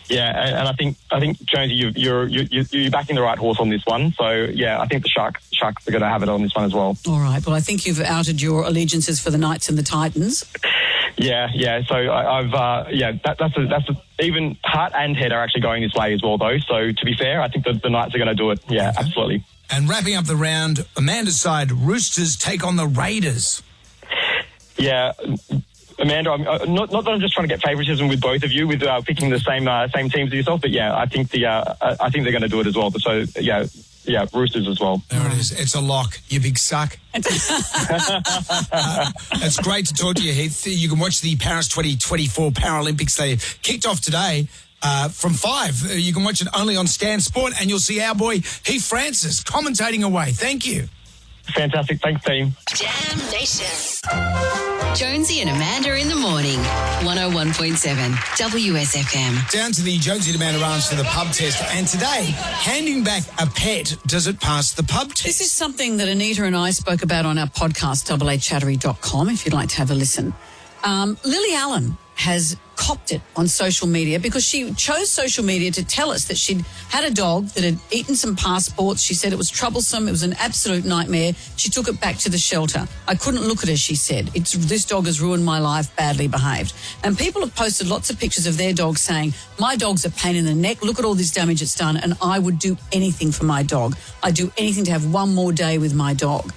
L: Yeah, and I think Jonesy, you're backing the right horse on this one. So yeah, I think the Sharks are going to have it on this one as well.
Q: All right. Well, I think you've outed your allegiances for the Knights and the Titans.
L: Yeah. So that's even heart and head are actually going this way as well, though. So to be fair, I think the Knights are going to do it. Yeah, okay. Absolutely.
A: And wrapping up the round, Amanda's side, Roosters take on the Raiders.
L: Yeah. Amanda, not that I'm just trying to get favouritism with both of you with picking the same teams as yourself, but yeah, I think they're going to do it as well. So yeah, Roosters as well.
A: There it is. It's a lock. You big suck. It's great to talk to you, Heath. You can watch the Paris 2024 Paralympics. They kicked off today from 5. You can watch it only on Stan Sport, and you'll see our boy Heath Francis commentating away. Thank you.
L: Fantastic. Thanks, team.
N: Jam Nation. Jonesy and Amanda in the morning. 101.7 WSFM.
A: Down to the Jonesy and Amanda rounds for the pub test. And today, handing back a pet, does it pass the pub test?
Q: This is something that Anita and I spoke about on our podcast, aachattery.com, if you'd like to have a listen. Lily Allen has copped it on social media because she chose social media to tell us that she'd had a dog that had eaten some passports. She said it was troublesome. It was an absolute nightmare. She took it back to the shelter. I couldn't look at her, she said. This dog has ruined my life, badly behaved. And people have posted lots of pictures of their dogs saying, my dog's a pain in the neck. Look at all this damage it's done. And I would do anything for my dog. I'd do anything to have one more day with my dog.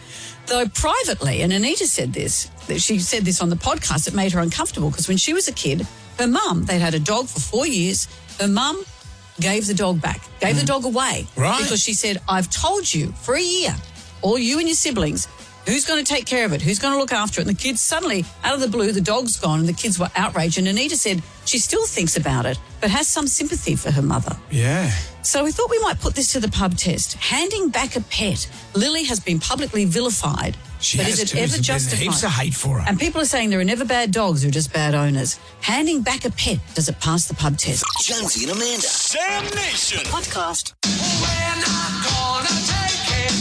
Q: Though privately, and Anita said this, that she said this on the podcast, it made her uncomfortable because when she was a kid, her mum, they'd had a dog for 4 years, her mum gave the dog back, gave the dog away.
A: Right.
Q: Because she said, I've told you for a year, all you and your siblings, who's going to take care of it, who's going to look after it. And the kids suddenly, out of the blue, the dog's gone and the kids were outraged. And Anita said she still thinks about it, but has some sympathy for her mother.
A: Yeah.
Q: So we thought we might put this to the pub test. Handing back a pet. Lily has been publicly vilified. But is it ever justified?
A: Heaps of hate for her.
Q: And people are saying there are never bad dogs, there are just bad owners. Handing back a pet, does it pass the pub test?
T: Jonesy and Amanda. Jam Nation.
N: Podcast.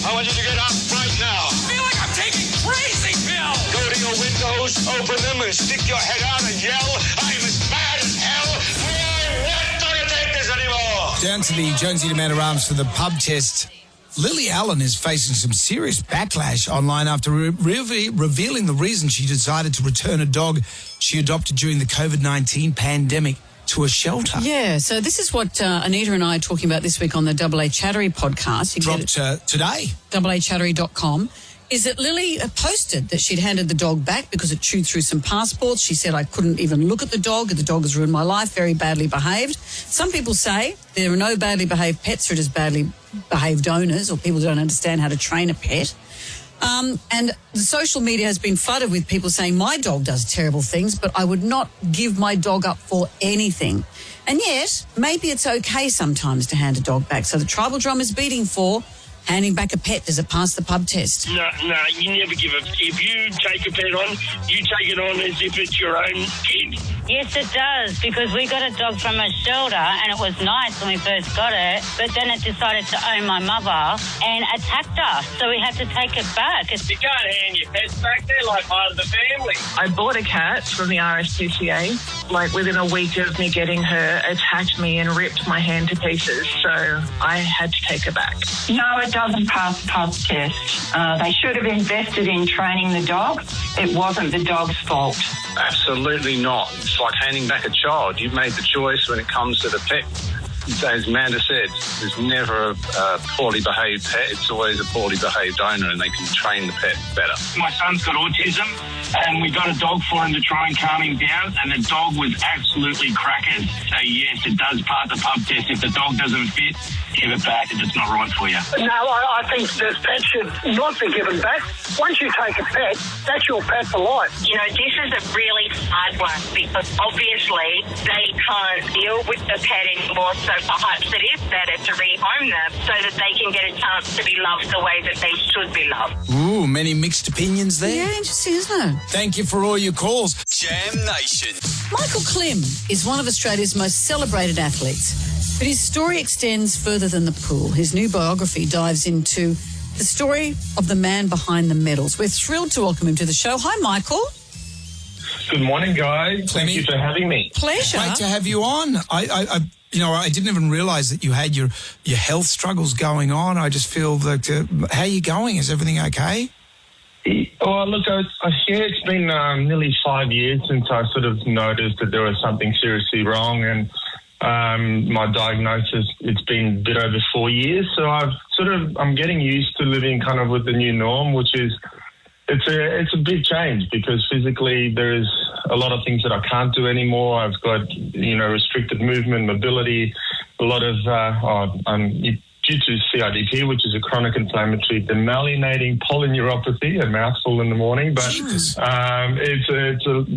J: I want you to get up right now.
T: I feel like I'm taking crazy pills.
J: Go to your windows, open them, and stick your head out and yell, I'm as mad as hell. I'm not going to take this anymore.
A: Down to the Jonesy and Amanda Arms for the pub test. Lily Allen is facing some serious backlash online after revealing the reason she decided to return a dog she adopted during the COVID-19 pandemic to a shelter.
Q: Yeah, so this is what Anita and I are talking about this week on the AA Chattery podcast. You
A: dropped today.
Q: AAChattery.com. Is that Lily posted that she'd handed the dog back because it chewed through some passports. She said, I couldn't even look at the dog. The dog has ruined my life, very badly behaved. Some people say there are no badly behaved pets, or just badly behaved owners, or people who don't understand how to train a pet. And the social media has been flooded with people saying, my dog does terrible things, but I would not give my dog up for anything. And yet, maybe it's okay sometimes to hand a dog back. So the tribal drum is beating for handing back a pet. Does it pass the pub test?
E: No, you never give it. If you take a pet on, you take it on as if it's your own kid.
K: Yes, it does, because we got a dog from a shelter and it was nice when we first got it, but then it decided to own my mother and attacked us, so we had to take it back.
E: You can't hand your pets back. They're like part of the family.
U: I bought a cat from the RSPCA. Like within a week of me getting her, attacked me and ripped my hand to pieces, so I had to take her back.
V: No, it doesn't pass the pub test. They should have invested in training the dog. It wasn't the dog's fault.
W: Absolutely not. It's like handing back a child. You've made the choice when it comes to the pet. As Amanda said, there's never a poorly behaved pet. It's always a poorly behaved owner, and they can train the pet better.
E: My son's got autism, and we got a dog for him to try and calm him down, and the dog was absolutely crackers. So, yes, it does pass the pub test. If the dog doesn't fit, give it back if it's not right for you.
X: No, I think that pet should not be given back. Once you take a pet, that's your pet for life.
K: You know, this is a really hard one because obviously they can't deal with the pet anymore, so
S: perhaps it is better to rehome them so that they can get a chance to be loved the way that they should be loved.
A: Ooh, many mixed opinions there.
Q: Yeah, interesting, isn't it?
A: Thank you for all your calls.
T: Jam Nation.
Q: Michael Klim is one of Australia's most celebrated athletes, but his story extends further than the pool. His new biography dives into the story of the man behind the medals. We're thrilled to welcome him to the show. Hi, Michael.
L: Good morning, guys. Thank you for having me.
Q: Pleasure.
A: Great to have you on. I didn't even realise that you had your health struggles going on. I just feel that, how are you going? Is everything okay?
L: Well, look, it's been nearly 5 years since I sort of noticed that there was something seriously wrong, and my diagnosis, it's been a bit over 4 years. So I'm getting used to living kind of with the new norm, which is, it's a big change because physically there is a lot of things that I can't do anymore. I've got, restricted movement, mobility, a lot of, due to CIDP, which is a chronic inflammatory demyelinating polyneuropathy, a mouthful in the morning, but it's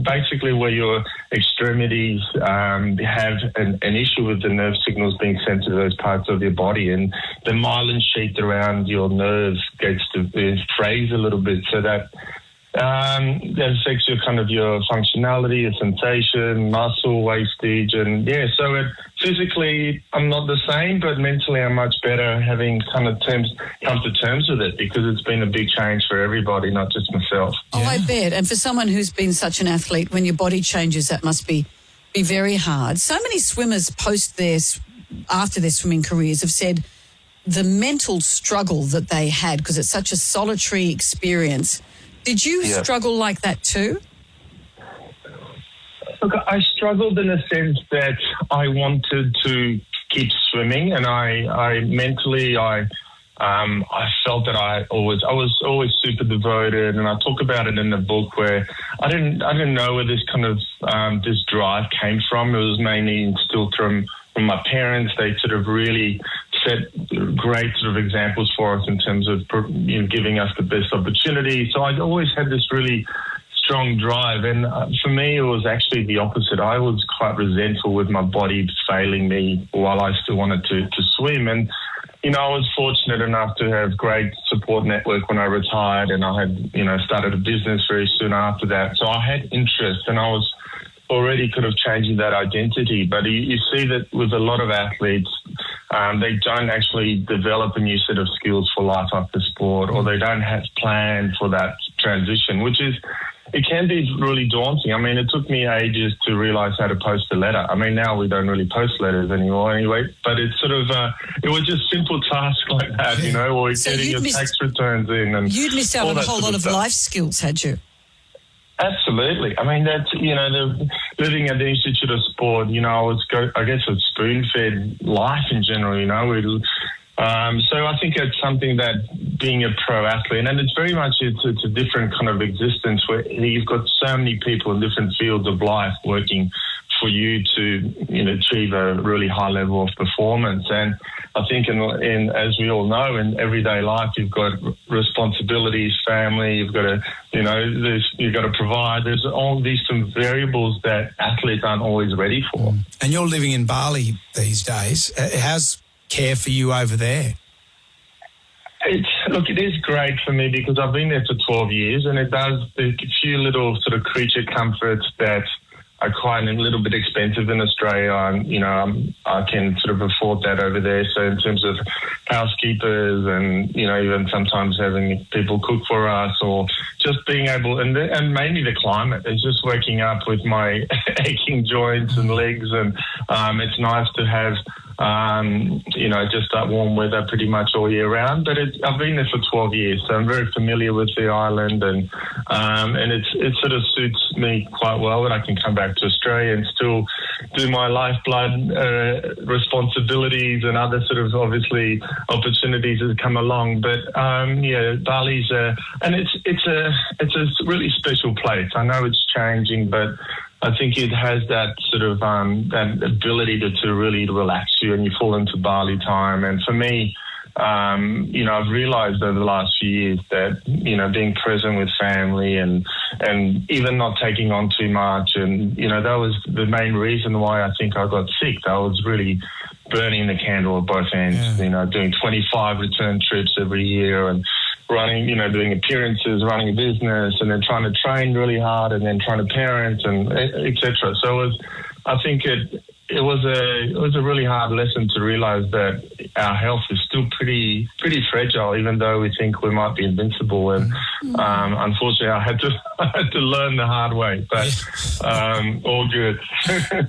L: basically where your extremities have an issue with the nerve signals being sent to those parts of your body, and the myelin sheath around your nerves gets to frays a little bit, so that affects your functionality, your sensation, muscle wastage, and so physically I'm not the same, but mentally I'm much better, having come to terms with it, because it's been a big change for everybody, not just myself.
Q: Oh, I bet. And for someone who's been such an athlete, when your body changes, that must be very hard. So many swimmers after their swimming careers have said the mental struggle that they had, because it's such a solitary experience. Did you struggle like that too?
L: Look, I struggled in a sense that I wanted to keep swimming, and I mentally felt that I was always super devoted, and I talk about it in the book where I didn't know where this kind of this drive came from. It was mainly instilled from my parents. They sort of really set great sort of examples for us in terms of giving us the best opportunity. So I always had this really strong drive, and for me it was actually the opposite. I was quite resentful with my body failing me while I still wanted to swim, and I was fortunate enough to have great support network when I retired, and I had started a business very soon after that, so I had interest, and I was already kind of changing that identity. But you see that with a lot of athletes, they don't actually develop a new set of skills for life after sport, or they don't have planned for that transition, it can be really daunting. I mean, it took me ages to realise how to post a letter. I mean, now we don't really post letters anymore anyway, but it's sort of, it was just simple tasks like that, or so getting your tax returns in. And
Q: you'd missed out on a whole lot of life skills, had you?
L: Absolutely. I mean, that's, living at the Institute of Sport, I guess it's spoon-fed life in general, so I think it's something that being a pro athlete, and it's very much, it's a different kind of existence where you've got so many people in different fields of life working for you to, achieve a really high level of performance. And I think in as we all know, in everyday life, you've got responsibilities, family, you've got to, you've got to provide. There's all these some variables that athletes aren't always ready for.
A: And you're living in Bali these days. How's care for you over there?
L: It is great for me because I've been there for 12 years, and it does a few little sort of creature comforts that are quite a little bit expensive in Australia. I can sort of afford that over there. So in terms of housekeepers and, even sometimes having people cook for us, or just being able, and mainly the climate, is just waking up with my aching joints and legs, and it's nice to have just that warm weather pretty much all year round. But I've been there for 12 years, so I'm very familiar with the island, and it sort of suits me quite well that I can come back to Australia and still do my lifeblood responsibilities and other sort of obviously opportunities that come along. But Bali's and it's a really special place. I know it's changing, but I think it has that sort of that ability to really relax you, and you fall into Bali time. And for me, I've realised over the last few years that being present with family and even not taking on too much, and that was the main reason why I think I got sick. I was really burning the candle at both ends, doing 25 return trips every year and running, doing appearances, running a business, and then trying to train really hard and then trying to parent and et cetera. So I think it was a really hard lesson to realise that our health is still pretty fragile, even though we think we might be invincible. And unfortunately, I had to learn the hard way. But all good.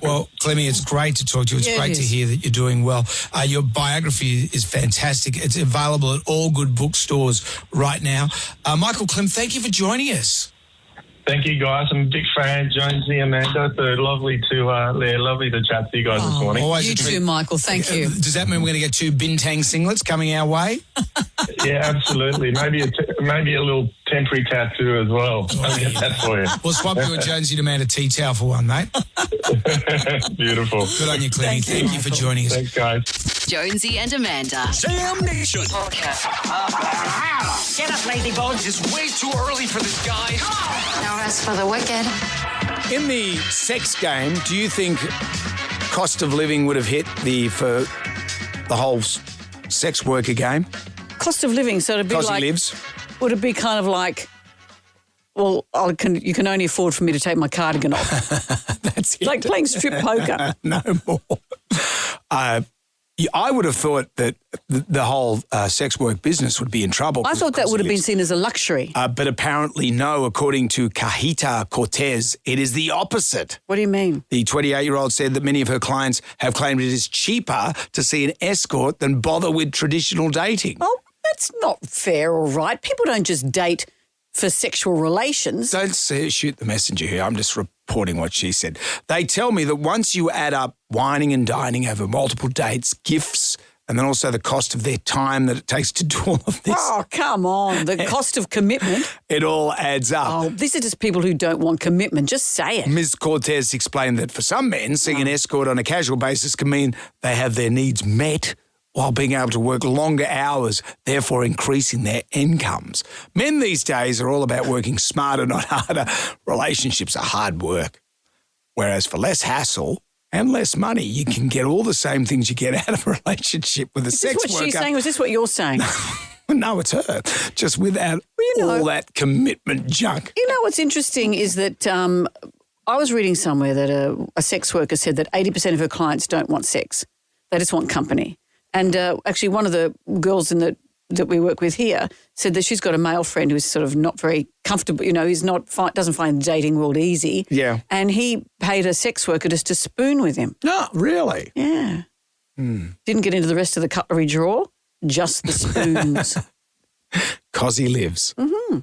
A: Well, Clemmy, it's great to talk to you. It's great to hear that you're doing well. Your biography is fantastic. It's available at all good bookstores right now. Michael Clem, thank you for joining us.
L: Thank you, guys. I'm a big fan, Jonesy, Amanda. So lovely to chat to you guys this morning.
Q: You too, Michael. Thank you.
A: Does that mean we're going to get 2 Bintang singlets coming our way?
L: Yeah, absolutely. Maybe a little temporary tattoo as well. I'll get that for you.
A: We'll swap you a Jonesy and Amanda tea towel for one, mate.
L: Beautiful.
A: Good on you, Clemmy. Thank you for joining us.
L: Thanks, guys.
N: Jonesy and Amanda.
T: Jam Nation.
G: Get up, lazybones.
T: It's way too early for this, guys.
N: No rest for the wicked.
A: In the sex game, do you think cost of living would have hit for the whole sex worker game?
B: Cost of living, so it'd be
A: Because
B: like...
A: he lives?
B: Would it be kind of like, well, you can only afford for me to take my cardigan off?
A: That's it.
B: Like playing strip poker.
A: No more. I would have thought that the whole sex work business would be in trouble.
B: I thought that would have been seen as a luxury.
A: But apparently no, according to Cajita Cortez, it is the opposite.
B: What do you mean?
A: The 28-year-old said that many of her clients have claimed it is cheaper to see an escort than bother with traditional dating.
B: Oh, that's not fair or right. People don't just date for sexual relations.
A: Don't shoot the messenger here. I'm just reporting what she said. They tell me that once you add up whining and dining over multiple dates, gifts, and then also the cost of their time that it takes to do all of this.
B: Oh, come on. The cost of commitment.
A: It all adds up.
B: Oh, these are just people who don't want commitment. Just say it.
A: Ms. Cortez explained that for some men, seeing an escort on a casual basis can mean they have their needs met while being able to work longer hours, therefore increasing their incomes. Men these days are all about working smarter, not harder. Relationships are hard work. Whereas for less hassle and less money, you can get all the same things you get out of a relationship with a sex worker.
B: Is this what she's saying, or is this what you're saying?
A: No, it's her. Just without all that commitment junk.
B: You know what's interesting is that I was reading somewhere that a sex worker said that 80% of her clients don't want sex. They just want company. And actually one of the girls that we work with here said that she's got a male friend who's sort of not very comfortable, he's doesn't find the dating world easy.
A: Yeah.
B: And he paid a sex worker just to spoon with him.
A: No, really?
B: Yeah. Didn't get into the rest of the cutlery drawer, just the spoons.
A: 'Cause he lives.
B: Mm-hmm.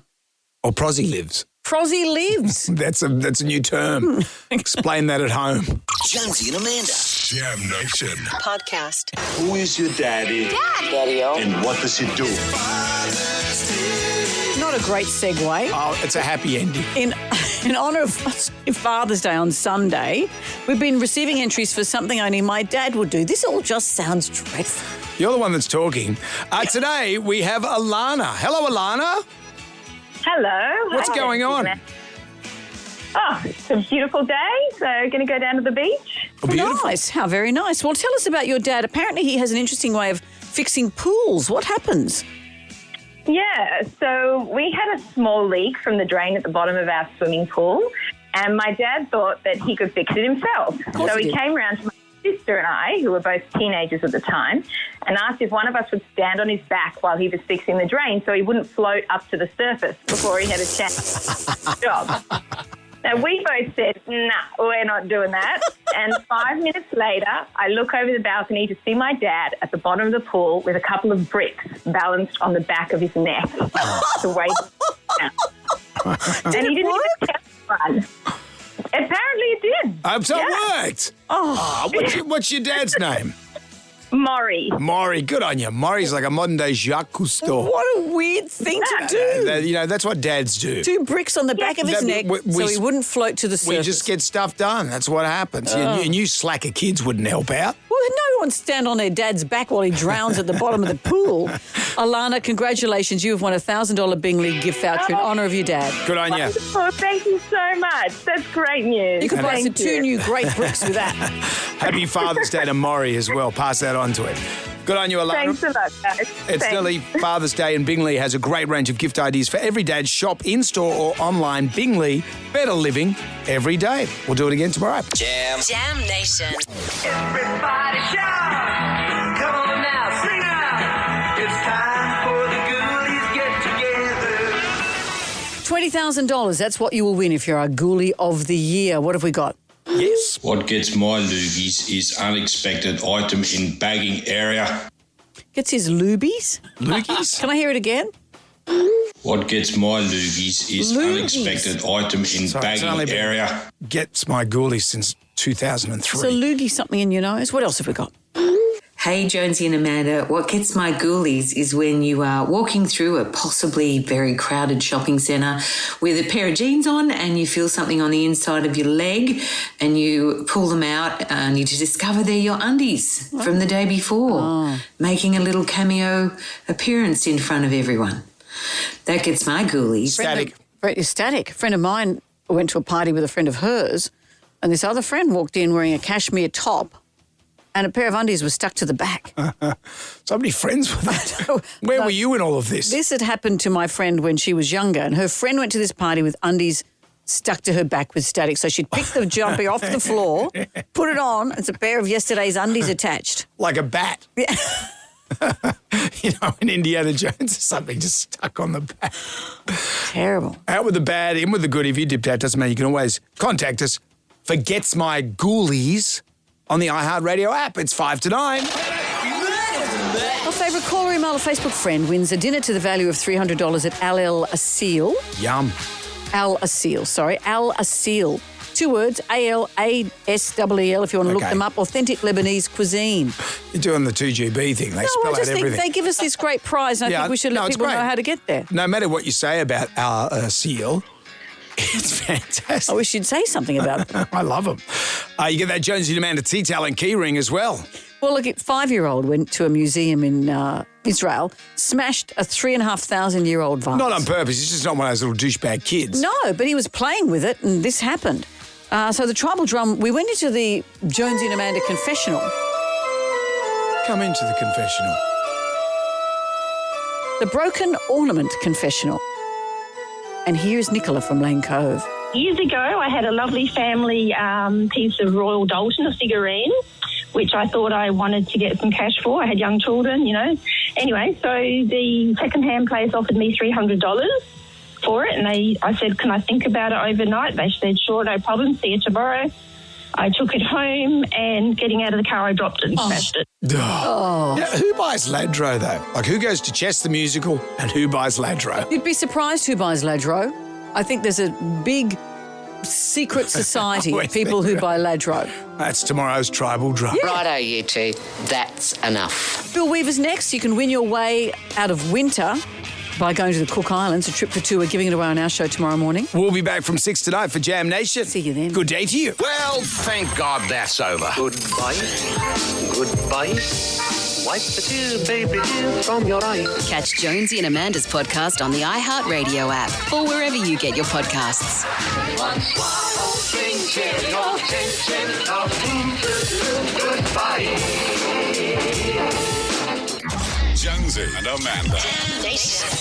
A: Or prosy lives.
B: Prosy lives.
A: That's a new term. Explain that at home.
T: Jonesy and Amanda. Jam Nation.
N: Podcast.
T: Who is your daddy?
N: Daddy-o.
T: And what does he do?
B: Not a great segue.
A: Oh, it's a happy ending.
B: In honour of Father's Day on Sunday, we've been receiving entries for something only my dad would do. This all just sounds dreadful.
A: You're the one that's talking. Today we have Alana. Hello, Alana.
D: Hello.
A: What's going on?
D: Oh, it's a beautiful day, so going to go down to the beach.
A: Oh, beautiful.
B: Nice. How very nice. Well, tell us about your dad. Apparently he has an interesting way of fixing pools. What happens?
D: Yeah, so we had a small leak from the drain at the bottom of our swimming pool, and my dad thought that he could fix it himself. So he came round to my sister and I, who were both teenagers at the time, and asked if one of us would stand on his back while he was fixing the drain so he wouldn't float up to the surface before he had a chance to do the job. Now, we both said, nah, we're not doing that. And 5 minutes later, I look over the balcony to see my dad at the bottom of the pool with a couple of bricks balanced on the back of his neck to wait. And he didn't even tell one. Apparently it did.
A: So it worked. What's your dad's name?
D: Maury.
A: Good on you. Maury's like a modern-day Jacques Cousteau.
B: What a weird thing to do.
A: That's what dads do.
B: 2 bricks on the back of his neck so he wouldn't float to the surface.
A: We just get stuff done. That's what happens. And you slacker kids wouldn't help out.
B: Well, no, wants to stand on their dad's back while he drowns at the bottom of the pool. Alana, congratulations. You have won a $1,000 Bingley gift voucher in honour of your dad.
A: Good on you.
D: Oh, thank you so much. That's great news.
B: You could buy
D: Thank
B: two new great bricks with that.
A: Happy Father's Day to Maury as well. Pass that on to him. Good on you, Alana.
D: Thanks a lot, guys.
A: It's
D: Thanks.
A: nearly Father's Day and Bingley has a great range of gift ideas for every dad. Shop in-store or online. Bingley, better living every day. We'll do it again tomorrow.
N: Jam Nation.
J: Everybody shout! Come on now, sing out! It's time for the Ghoulies get together.
B: $20,000. That's what you will win if you're our Ghoulie of the Year. What have we got?
A: Yes.
F: What gets my loogies is unexpected item in bagging area.
B: Gets his loobies?
A: Loogies?
B: Can I hear it again?
F: What gets my loogies is unexpected item in bagging area.
A: Gets my ghoulies since 2003.
B: So loogie something in your nose. What else have we got?
H: Hey, Jonesy and Amanda. What gets my ghoulies is when you are walking through a possibly very crowded shopping centre with a pair of jeans on and you feel something on the inside of your leg and you pull them out and you discover they're your undies from the day before, making a little cameo appearance in front of everyone. That gets my ghoulies.
B: Static. A friend of mine went to a party with a friend of hers and this other friend walked in wearing a cashmere top and a pair of undies was stuck to the back.
A: So many friends with that. Where were you in all of this?
B: This had happened to my friend when she was younger, and her friend went to this party with undies stuck to her back with static. So she'd pick the jumper off the floor, put it on, it's a pair of yesterday's undies attached.
A: Like a bat.
B: Yeah.
A: You know, in Indiana Jones, something just stuck on the back.
B: Terrible.
A: Out with the bad, in with the good. If you dipped out, doesn't matter. You can always contact us for Gets My Ghoulies on the iHeartRadio app. It's 5 to 9.
B: Our favourite caller, email, or Facebook friend wins a dinner to the value of $300 at Al Asil.
A: Yum.
B: Al Asil. 2 words, ALASEEL, if you want to look them up. Authentic Lebanese cuisine.
A: You're doing the 2GB thing. They spell
B: I just
A: out
B: think
A: everything.
B: they give us this great prize, and I think we should let
A: it's
B: people know
A: great.
B: how to get there.
A: No matter what you say about our seal, it's fantastic.
B: I wish you'd say something about them.
A: I love them. You get that Jonesy and Amanda tea towel and key ring as well.
B: Well, look, a 5-year-old went to a museum in Israel, smashed a 3,500-year-old vase.
A: Not on purpose. He's just not one of those little douchebag kids.
B: No, but he was playing with it, and this happened. So the tribal drum, we went into the Jonesy and Amanda confessional.
A: Come into the confessional.
B: The broken ornament confessional. And here's Nicola from Lane Cove.
M: Years ago, I had a lovely family piece of Royal Dalton, a figurine, which I thought I wanted to get some cash for. I had young children, you know. Anyway, so the second-hand place offered me $300 for it, and I said, can I think about it overnight? They said, sure, no problem, see you tomorrow. I took it home, and getting out of the car, I dropped it and smashed it.
A: Oh. Now, who buys Ladro, though? Like, who goes to Chess the Musical and who buys Ladro?
B: You'd be surprised who buys Ladro. I think there's a big secret society of people who buy Ladro.
A: That's tomorrow's tribal drum.
B: Yeah.
N: Righto, you two. That's enough.
B: Bill Weaver's next. You can win your way out of winter by going to the Cook Islands, a trip for two. We're giving it away on our show tomorrow morning.
A: We'll be back from 6 tonight for Jam Nation.
B: See you then.
A: Good day to you.
G: Well, thank God that's over. Goodbye. Goodbye. Wipe the tears, baby, dear, from your eyes.
N: Catch Jonesy and Amanda's podcast on the iHeartRadio app or wherever you get your podcasts.
T: Jonesy and Amanda.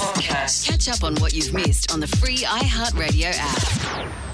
N: Podcast. Catch up on what you've missed on the free iHeartRadio app.